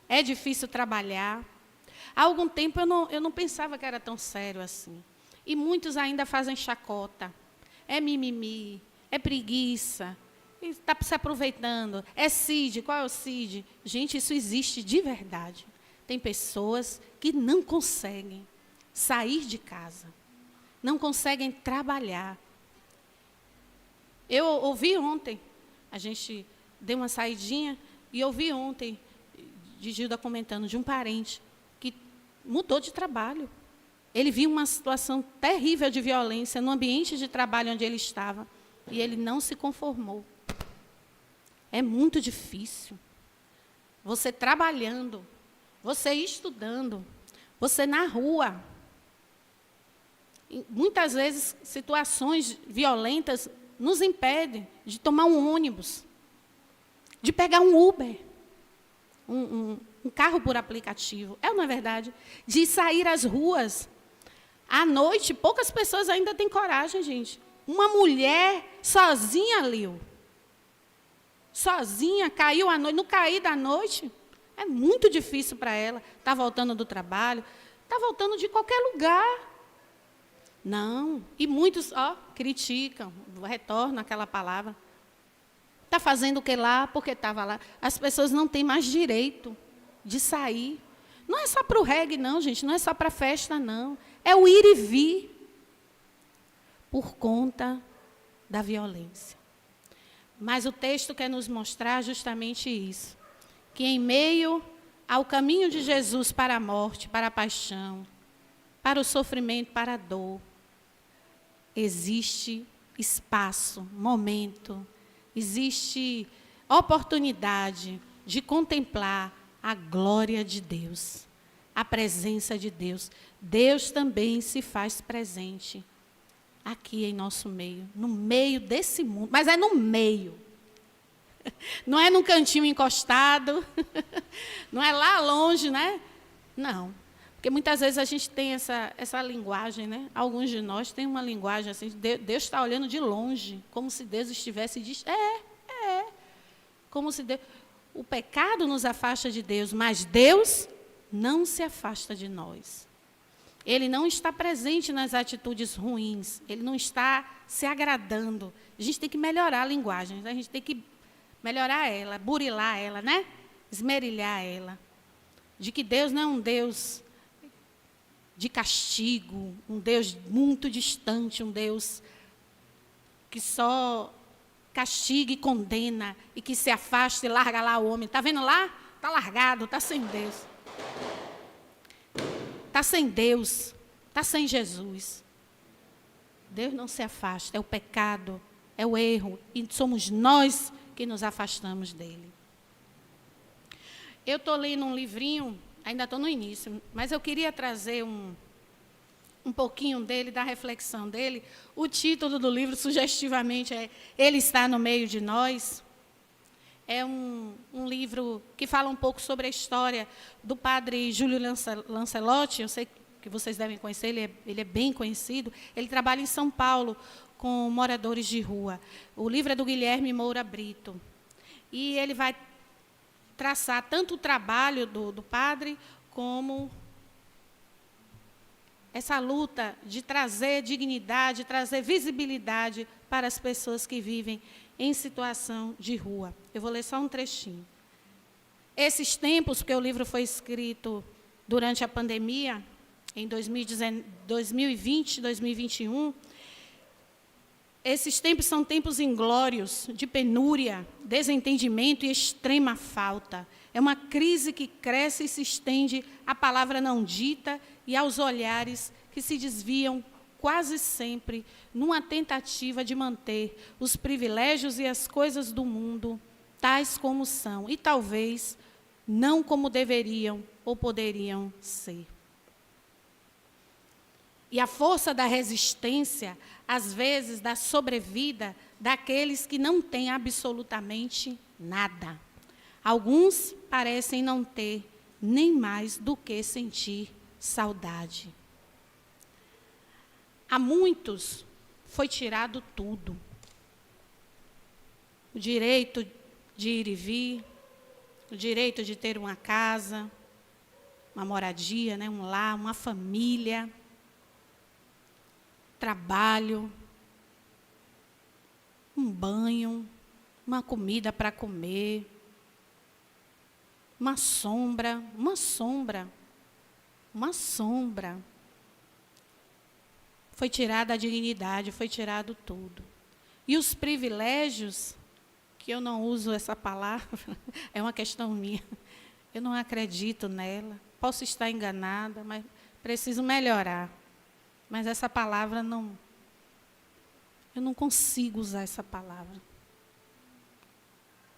é difícil trabalhar. Há algum tempo eu não pensava que era tão sério assim. E muitos ainda fazem chacota. É mimimi, é preguiça, está se aproveitando. É CID, qual é o CID? Gente, isso existe de verdade. Tem pessoas que não conseguem sair de casa, não conseguem trabalhar. Eu ouvi ontem, a gente deu uma saidinha, e ouvi ontem, de Gilda comentando, de um parente que mudou de trabalho. Ele viu uma situação terrível de violência no ambiente de trabalho onde ele estava, e ele não se conformou. É muito difícil. Você trabalhando, você estudando, você na rua. E muitas vezes, situações violentas nos impedem de tomar um ônibus, de pegar um Uber, um carro por aplicativo. Não é verdade? De sair às ruas. À noite, poucas pessoas ainda têm coragem, gente. Uma mulher sozinha, Lil, sozinha, caiu à noite, no cair da noite, é muito difícil para ela. Está voltando do trabalho, está voltando de qualquer lugar. Não, e muitos criticam, retornam aquela palavra. Está fazendo o que lá, porque estava lá. As pessoas não têm mais direito de sair. Não é só para o reggae, não, gente, não é só para a festa, não. É o ir e vir por conta da violência. Mas o texto quer nos mostrar justamente isso, que em meio ao caminho de Jesus para a morte, para a paixão, para o sofrimento, para a dor, existe espaço, momento, existe oportunidade de contemplar a glória de Deus, a presença de Deus. Deus também se faz presente aqui em nosso meio, no meio desse mundo, mas é no meio. Não é num cantinho encostado, não é lá longe, né? Não. Porque muitas vezes a gente tem essa linguagem, né? Alguns de nós têm uma linguagem assim, Deus está olhando de longe, como se Deus estivesse... Como se Deus... O pecado nos afasta de Deus, mas Deus não se afasta de nós. Ele não está presente nas atitudes ruins, ele não está se agradando. A gente tem que melhorar a linguagem, a gente tem que melhorar ela, burilar ela, né? Esmerilhar ela. De que Deus não é um Deus de castigo, um Deus muito distante, um Deus que só castiga e condena e que se afasta e larga lá o homem. Está vendo lá? Está largado, está sem Deus. Está sem Deus, está sem Jesus. Deus não se afasta, é o pecado, é o erro, e somos nós que nos afastamos dele. Eu estou lendo um livrinho, ainda estou no início, mas eu queria trazer um pouquinho dele, da reflexão dele. O título do livro, sugestivamente, é Ele está no meio de nós. É um livro que fala um pouco sobre a história do padre Júlio Lancelotti. Eu sei que vocês devem conhecer, ele é bem conhecido. Ele trabalha em São Paulo com moradores de rua. O livro é do Guilherme Moura Brito. E ele vai traçar tanto o trabalho do padre, como essa luta de trazer dignidade, trazer visibilidade para as pessoas que vivem em situação de rua. Eu vou ler só um trechinho. Esses tempos, porque o livro foi escrito durante a pandemia, em 2020, 2021, esses tempos são tempos inglórios, de penúria, desentendimento e extrema falta. É uma crise que cresce e se estende à palavra não dita e aos olhares que se desviam quase sempre numa tentativa de manter os privilégios e as coisas do mundo tais como são, e talvez não como deveriam ou poderiam ser. E a força da resistência, às vezes, da sobrevida daqueles que não têm absolutamente nada. Alguns parecem não ter nem mais do que sentir saudade. A muitos foi tirado tudo. O direito de ir e vir, o direito de ter uma casa, uma moradia, né, um lar, uma família, trabalho, um banho, uma comida para comer, uma sombra. Foi tirada a dignidade, foi tirado tudo. E os privilégios, que eu não uso essa palavra, é uma questão minha. Eu não acredito nela. Posso estar enganada, mas preciso melhorar. Mas essa palavra não... Eu não consigo usar essa palavra.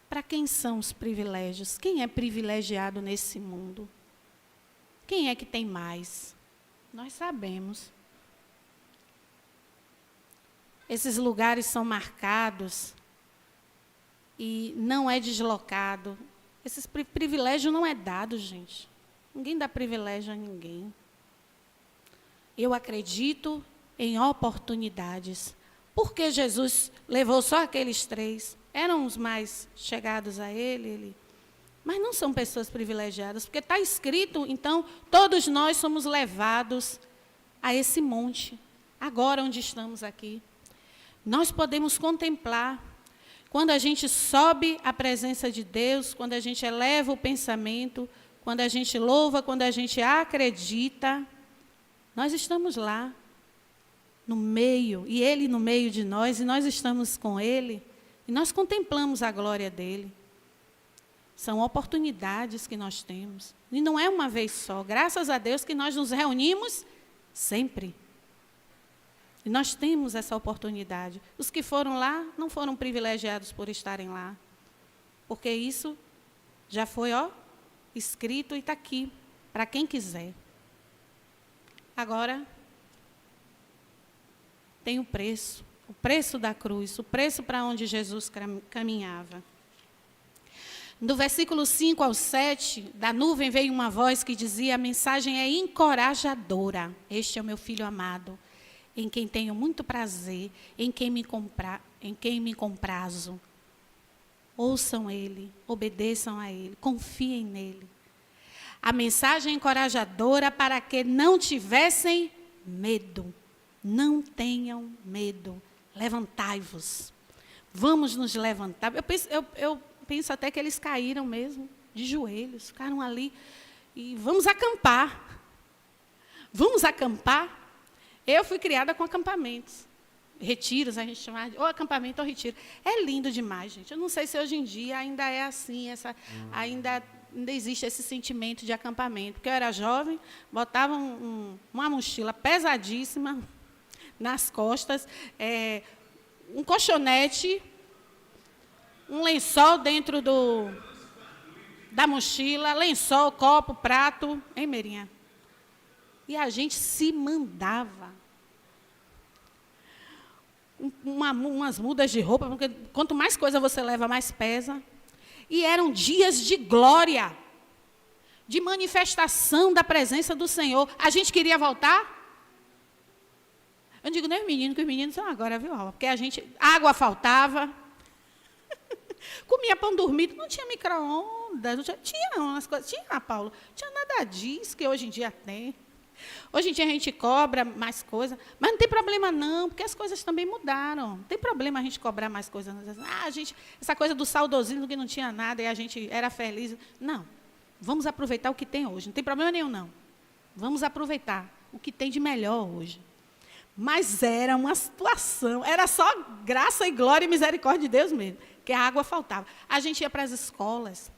Para quem são os privilégios? Quem é privilegiado nesse mundo? Quem é que tem mais? Nós sabemos. Esses lugares são marcados e não é deslocado. Esse privilégio não é dado, gente. Ninguém dá privilégio a ninguém. Eu acredito em oportunidades. Por que Jesus levou só aqueles 3? Eram os mais chegados a ele, mas não são pessoas privilegiadas, porque está escrito, então, todos nós somos levados a esse monte, agora onde estamos aqui. Nós podemos contemplar, quando a gente sobe à presença de Deus, quando a gente eleva o pensamento, quando a gente louva, quando a gente acredita, nós estamos lá, no meio, e Ele no meio de nós, e nós estamos com Ele, e E nós contemplamos a glória dele. São oportunidades que nós temos. E não é uma vez só. Graças a Deus que nós nos reunimos sempre. E nós temos essa oportunidade. Os que foram lá não foram privilegiados por estarem lá. Porque isso já foi, escrito e está aqui, para quem quiser. Agora, tem o preço da cruz, o preço para onde Jesus caminhava. Do versículo 5 ao 7, da nuvem veio uma voz que dizia: a mensagem é encorajadora. Este é o meu filho amado, em quem tenho muito prazer, em quem me comprazo. Ouçam ele, obedeçam a ele, confiem nele. A mensagem encorajadora para que não tivessem medo. Não tenham medo. Levantai-vos. Vamos nos levantar. Eu penso até que eles caíram mesmo, de joelhos, ficaram ali. E vamos acampar. Vamos acampar. Eu fui criada com acampamentos. Retiros, a gente chamava de ou acampamento ou retiro. É lindo demais, gente. Eu não sei se hoje em dia ainda é assim, ainda existe esse sentimento de acampamento. Porque eu era jovem, botava uma mochila pesadíssima nas costas, um colchonete, um lençol dentro da mochila, lençol, copo, prato, hein, Meirinha? E a gente se mandava. Umas mudas de roupa, porque quanto mais coisa você leva, mais pesa. E eram dias de glória, de manifestação da presença do Senhor. A gente queria voltar? Eu digo, nem os meninos, que os meninos são agora, viu, Alva? Porque água faltava. Comia pão dormido, não tinha micro-ondas, tinha, Paulo, não tinha nada disso que hoje em dia tem. Hoje em dia a gente cobra mais coisa, mas não tem problema não, porque as coisas também mudaram. Não tem problema a gente cobrar mais coisas. Essa coisa do saudosismo que não tinha nada e a gente era feliz. Não, vamos aproveitar o que tem hoje, não tem problema nenhum não. Vamos aproveitar o que tem de melhor hoje. Mas era uma situação, era só graça e glória e misericórdia de Deus mesmo, que a água faltava. A gente ia para as escolas,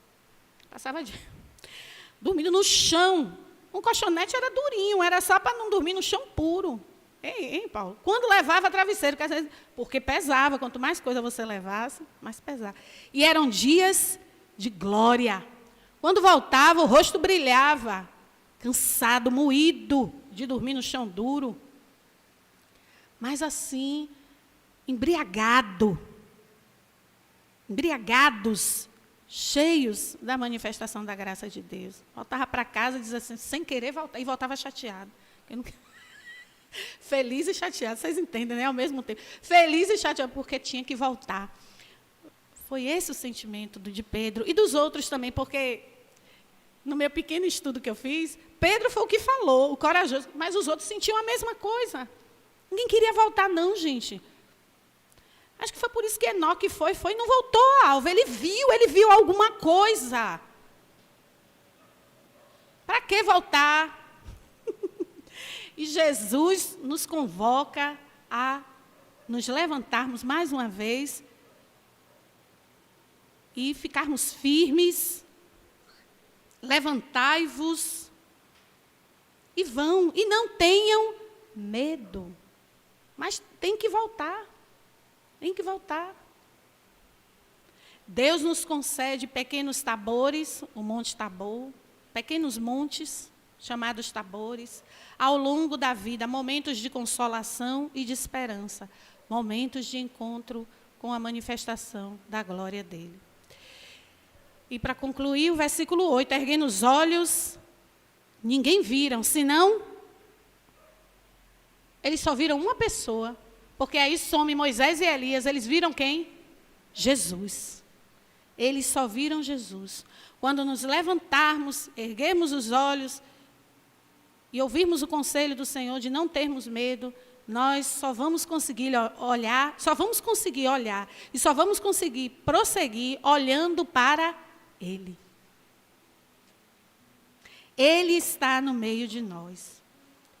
passava dormindo no chão. Um colchonete era durinho, era só para não dormir no chão puro. Hein, Paulo? Quando levava travesseiro, porque pesava, quanto mais coisa você levasse, mais pesava. E eram dias de glória. Quando voltava, o rosto brilhava, cansado, moído de dormir no chão duro. Mas assim, embriagados, cheios da manifestação da graça de Deus. Voltava para casa, dizia assim, sem querer voltar, e voltava chateado. Feliz e chateado, vocês entendem, né? Ao mesmo tempo. Feliz e chateado, porque tinha que voltar. Foi esse o sentimento de Pedro e dos outros também, porque no meu pequeno estudo que eu fiz, Pedro foi o que falou, o corajoso, mas os outros sentiam a mesma coisa. Ninguém queria voltar, não, gente. Acho que foi por isso que Enoque foi e não voltou, Alva. Ele viu alguma coisa. Para que voltar? E Jesus nos convoca a nos levantarmos mais uma vez e ficarmos firmes. Levantai-vos e vão, e não tenham medo. Mas tem que voltar. Tem que voltar. Deus nos concede pequenos tabores, o Monte Tabor, pequenos montes, chamados tabores, ao longo da vida, momentos de consolação e de esperança, momentos de encontro com a manifestação da glória dele. E para concluir, o versículo 8, erguendo os olhos, ninguém viram, senão eles só viram uma pessoa, porque aí some Moisés e Elias, eles viram quem? Jesus. Eles só viram Jesus. Quando nos levantarmos, erguermos os olhos e ouvirmos o conselho do Senhor de não termos medo, nós só vamos conseguir olhar e só vamos conseguir prosseguir olhando para Ele. Ele está no meio de nós.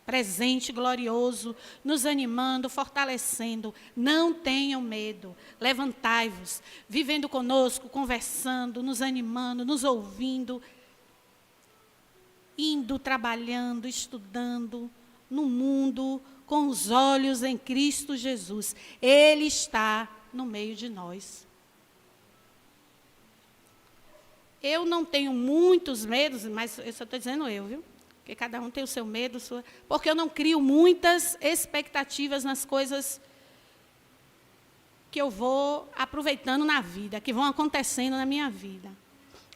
presente, glorioso, nos animando, fortalecendo. Não tenham medo. Levantai-vos, vivendo conosco, conversando, nos animando, nos ouvindo, indo, trabalhando, estudando no mundo com os olhos em Cristo Jesus. Ele está no meio de nós. Eu não tenho muitos medos, mas eu só estou dizendo eu, viu? Porque cada um tem o seu medo, porque eu não crio muitas expectativas nas coisas que eu vou aproveitando na vida, que vão acontecendo na minha vida.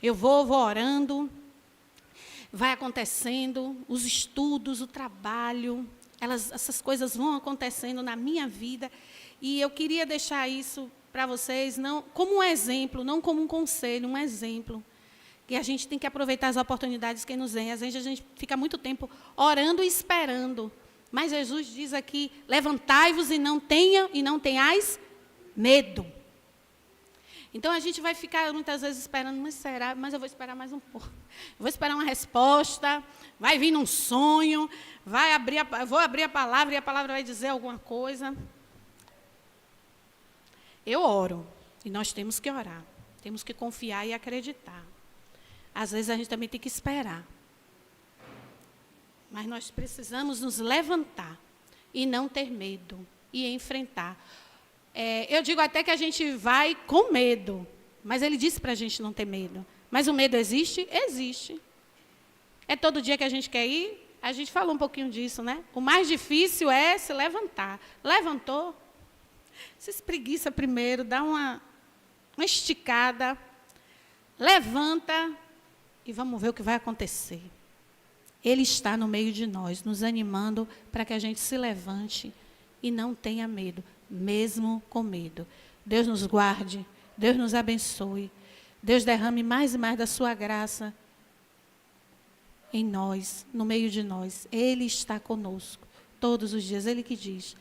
Eu vou orando, vai acontecendo, os estudos, o trabalho, essas coisas vão acontecendo na minha vida, e eu queria deixar isso para vocês, não como um exemplo, não como um conselho, um exemplo. E a gente tem que aproveitar as oportunidades que nos vêm. Às vezes a gente fica muito tempo orando e esperando. Mas Jesus diz aqui, levantai-vos e não tenhais medo. Então a gente vai ficar muitas vezes esperando, mas eu vou esperar mais um pouco. Eu vou esperar uma resposta, vai vir num sonho, vou abrir a palavra e a palavra vai dizer alguma coisa. Eu oro, e nós temos que orar. Temos que confiar e acreditar. Às vezes a gente também tem que esperar. Mas nós precisamos nos levantar e não ter medo e enfrentar. Eu digo até que a gente vai com medo, mas ele disse para a gente não ter medo. Mas o medo existe? Existe. É todo dia que a gente quer ir? A gente falou um pouquinho disso, né? O mais difícil é se levantar. Levantou? Se espreguiça primeiro, dá uma esticada, levanta e vamos ver o que vai acontecer. Ele está no meio de nós, nos animando para que a gente se levante e não tenha medo, mesmo com medo. Deus nos guarde, Deus nos abençoe, Deus derrame mais e mais da sua graça em nós, no meio de nós. Ele está conosco todos os dias, Ele que diz.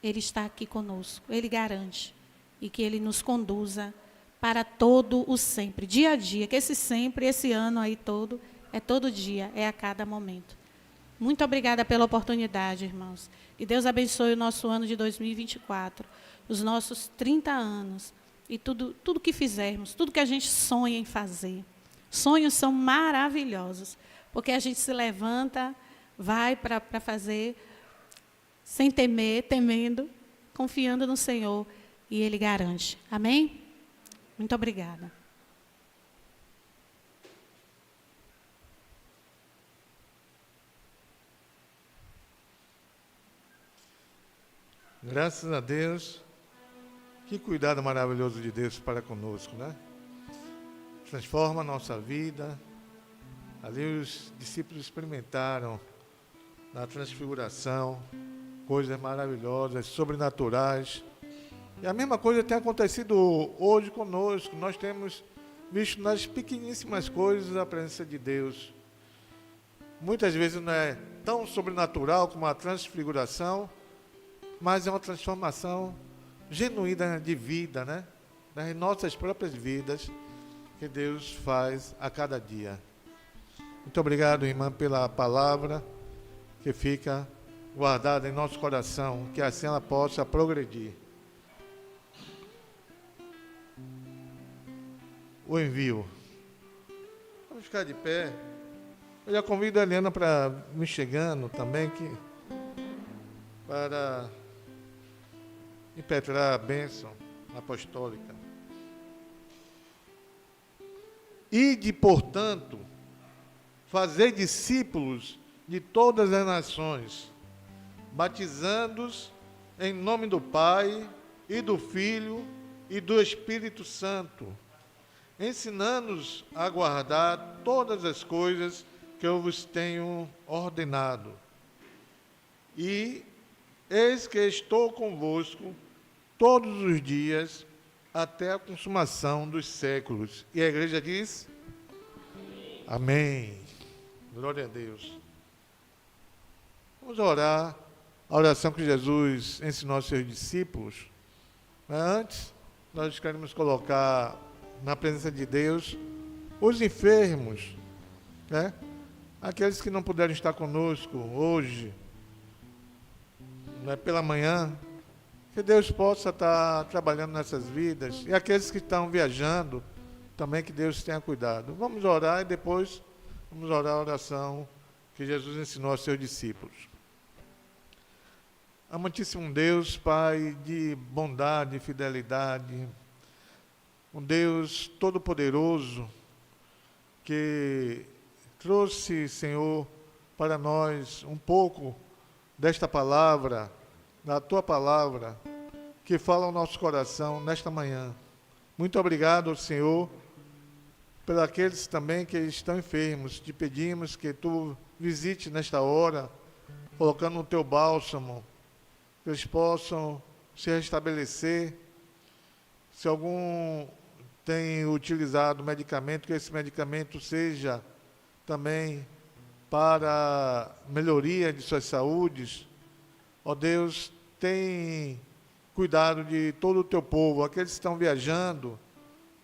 Ele está aqui conosco, Ele garante, e que Ele nos conduza para todo o sempre, dia a dia, que esse sempre, esse ano aí todo, é todo dia, é a cada momento. Muito obrigada pela oportunidade, irmãos. Que Deus abençoe o nosso ano de 2024, os nossos 30 anos, e tudo que fizermos, tudo que a gente sonha em fazer. Sonhos são maravilhosos, porque a gente se levanta, vai para fazer, sem temer, temendo, confiando no Senhor, e Ele garante. Amém? Muito obrigada. Graças a Deus. Que cuidado maravilhoso de Deus para conosco, né? Transforma a nossa vida. Ali os discípulos experimentaram na transfiguração coisas maravilhosas, sobrenaturais. E a mesma coisa tem acontecido hoje conosco. Nós temos visto nas pequeníssimas coisas a presença de Deus. Muitas vezes não é tão sobrenatural como a transfiguração, mas é uma transformação genuína de vida, né? Das nossas próprias vidas, que Deus faz a cada dia. Muito obrigado, irmã, pela palavra que fica guardada em nosso coração, que assim ela possa progredir. O envio. Vamos ficar de pé. Eu já convido a Helena para me chegando também, para impetrar a bênção apostólica. Ide, portanto, fazer discípulos de todas as nações, batizando-os em nome do Pai e do Filho e do Espírito Santo, ensinando-os a guardar todas as coisas que eu vos tenho ordenado. E eis que estou convosco todos os dias até a consumação dos séculos. E a igreja diz? Amém. Glória a Deus. Vamos orar a oração que Jesus ensinou aos seus discípulos. Mas antes, nós queremos colocar na presença de Deus os enfermos, né? Aqueles que não puderam estar conosco hoje, né, pela manhã, que Deus possa estar trabalhando nessas vidas. E aqueles que estão viajando, também que Deus tenha cuidado. Vamos orar e depois vamos orar a oração que Jesus ensinou aos seus discípulos. Amantíssimo Deus, Pai de bondade e fidelidade, um Deus todo-poderoso, que trouxe, Senhor, para nós um pouco desta palavra, da Tua palavra, que fala ao nosso coração nesta manhã. Muito obrigado, Senhor, por aqueles também que estão enfermos. Te pedimos que Tu visite nesta hora, colocando o Teu bálsamo, que eles possam se restabelecer. Se algum tem utilizado medicamento, que esse medicamento seja também para melhoria de suas saúdes. Ó Deus, tem cuidado de todo o Teu povo, aqueles que estão viajando,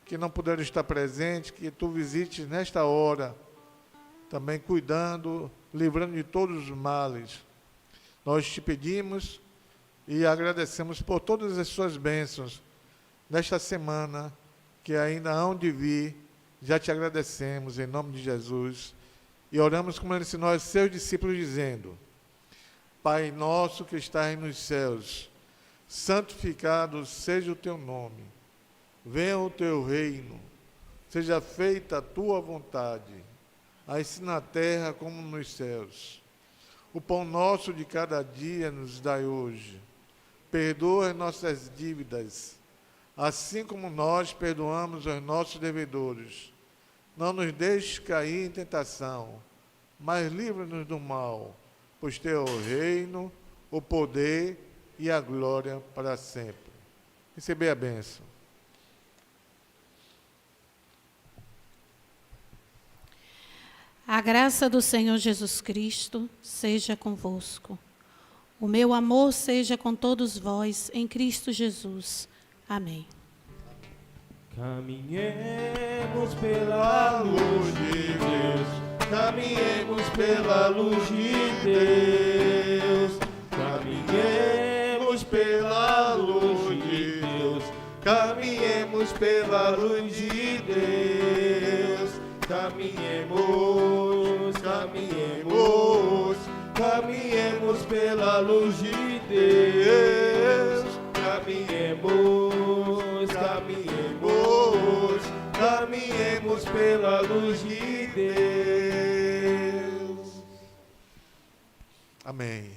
que não puderam estar presentes, que Tu visites nesta hora, também cuidando, livrando de todos os males. Nós te pedimos e agradecemos por todas as suas bênçãos nesta semana, que ainda hão de vir. Já te agradecemos em nome de Jesus. E oramos como Ele ensinou aos seus discípulos, dizendo: Pai nosso que estás nos céus, santificado seja o Teu nome. Venha o Teu reino. Seja feita a Tua vontade, assim na terra como nos céus. O pão nosso de cada dia nos dai hoje. Perdoa as nossas dívidas, assim como nós perdoamos aos nossos devedores. Não nos deixes cair em tentação, mas livra-nos do mal, pois Teu é o reino, o poder e a glória para sempre. Receber a bênção. A graça do Senhor Jesus Cristo seja convosco. O meu amor seja com todos vós em Cristo Jesus. Amém. Caminhemos pela luz de Deus, caminhemos pela luz de Deus, caminhemos pela luz de Deus, caminhemos pela luz de Deus, caminhemos, caminhemos, caminhemos pela luz de Deus, caminhemos, caminhemos, caminhemos pela luz de Deus. Amém.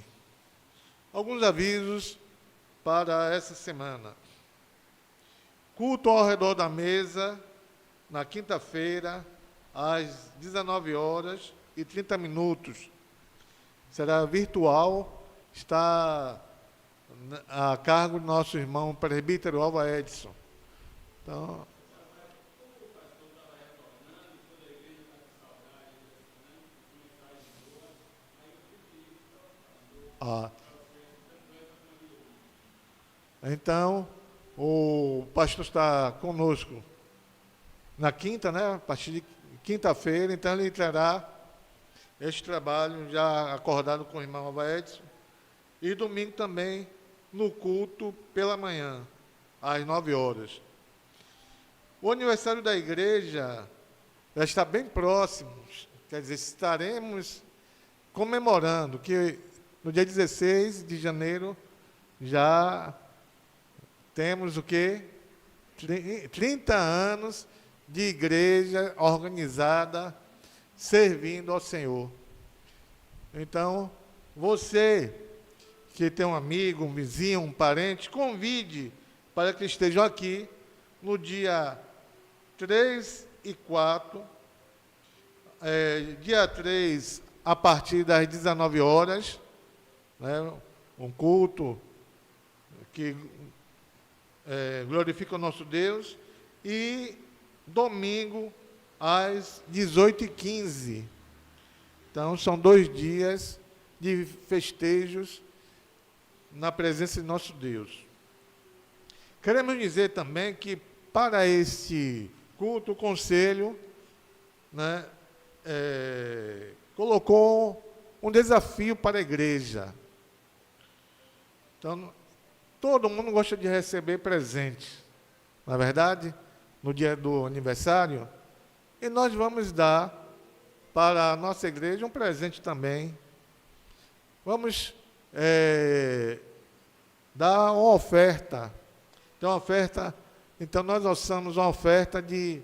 Alguns avisos para essa semana. Culto ao redor da mesa, na quinta-feira, às 19h30. Será virtual, está a cargo do nosso irmão presbítero Alva Edson. Então, então, o pastor está conosco na quinta, né? A partir de quinta-feira, então ele trará este trabalho já acordado com o irmão Alva Edson. E domingo também, no culto pela manhã, às 9h. O aniversário da igreja já está bem próximo, quer dizer, estaremos comemorando, que no dia 16 de janeiro já temos o quê? 30 anos de igreja organizada, servindo ao Senhor. Então, você que tem um amigo, um vizinho, um parente, convide para que estejam aqui no dia 3 e 4, dia 3, a partir das 19h, né, um culto que glorifica o nosso Deus, e domingo, às 18h15. Então, são 2 dias de festejos na presença de nosso Deus. Queremos dizer também que, para este culto, o conselho, né, colocou um desafio para a igreja. Então, todo mundo gosta de receber presente, não é verdade? No dia do aniversário. E nós vamos dar para a nossa igreja um presente também. Vamos dar uma oferta. Então, nós alçamos uma oferta de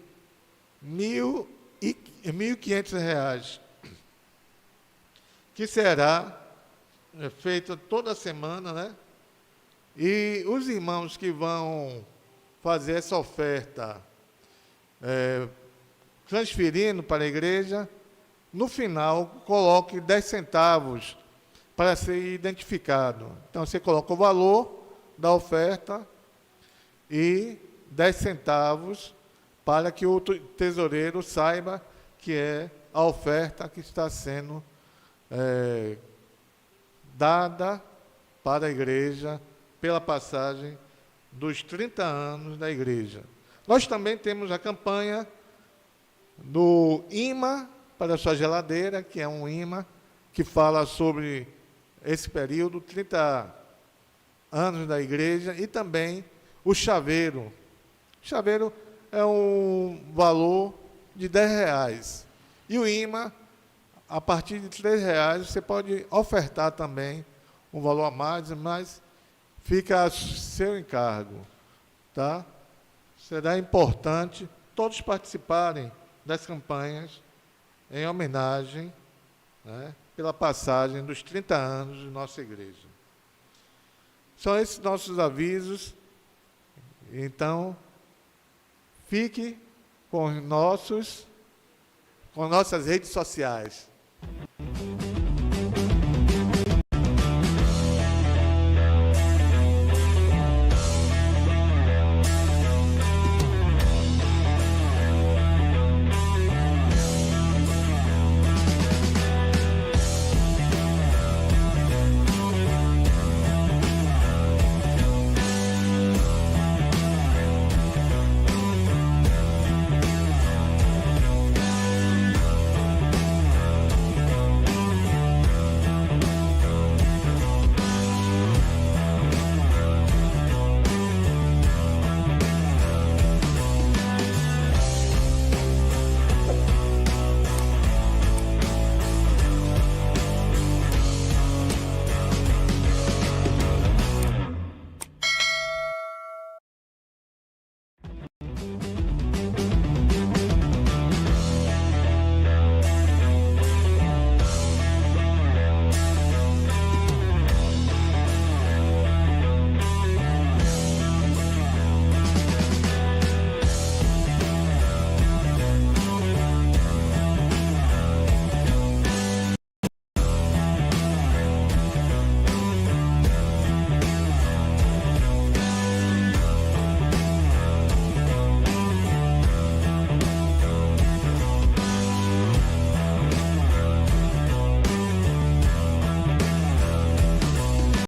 R$1.500, que será feita toda semana, né? E os irmãos que vão fazer essa oferta, transferindo para a igreja, no final, coloque 10 centavos para ser identificado. Então, você coloca o valor da oferta e 10 centavos para que o tesoureiro saiba que é a oferta que está sendo dada para a igreja pela passagem dos 30 anos da igreja. Nós também temos a campanha do imã para a sua geladeira, que é um imã que fala sobre esse período, 30 anos da igreja, e também o chaveiro. O chaveiro é um valor de R$10. E o imã, a partir de R$3, você pode ofertar também um valor a mais, mas fica a seu encargo, tá? Será importante todos participarem das campanhas em homenagem, né, pela passagem dos 30 anos de nossa igreja. São esses nossos avisos. Então, fique com nossas redes sociais.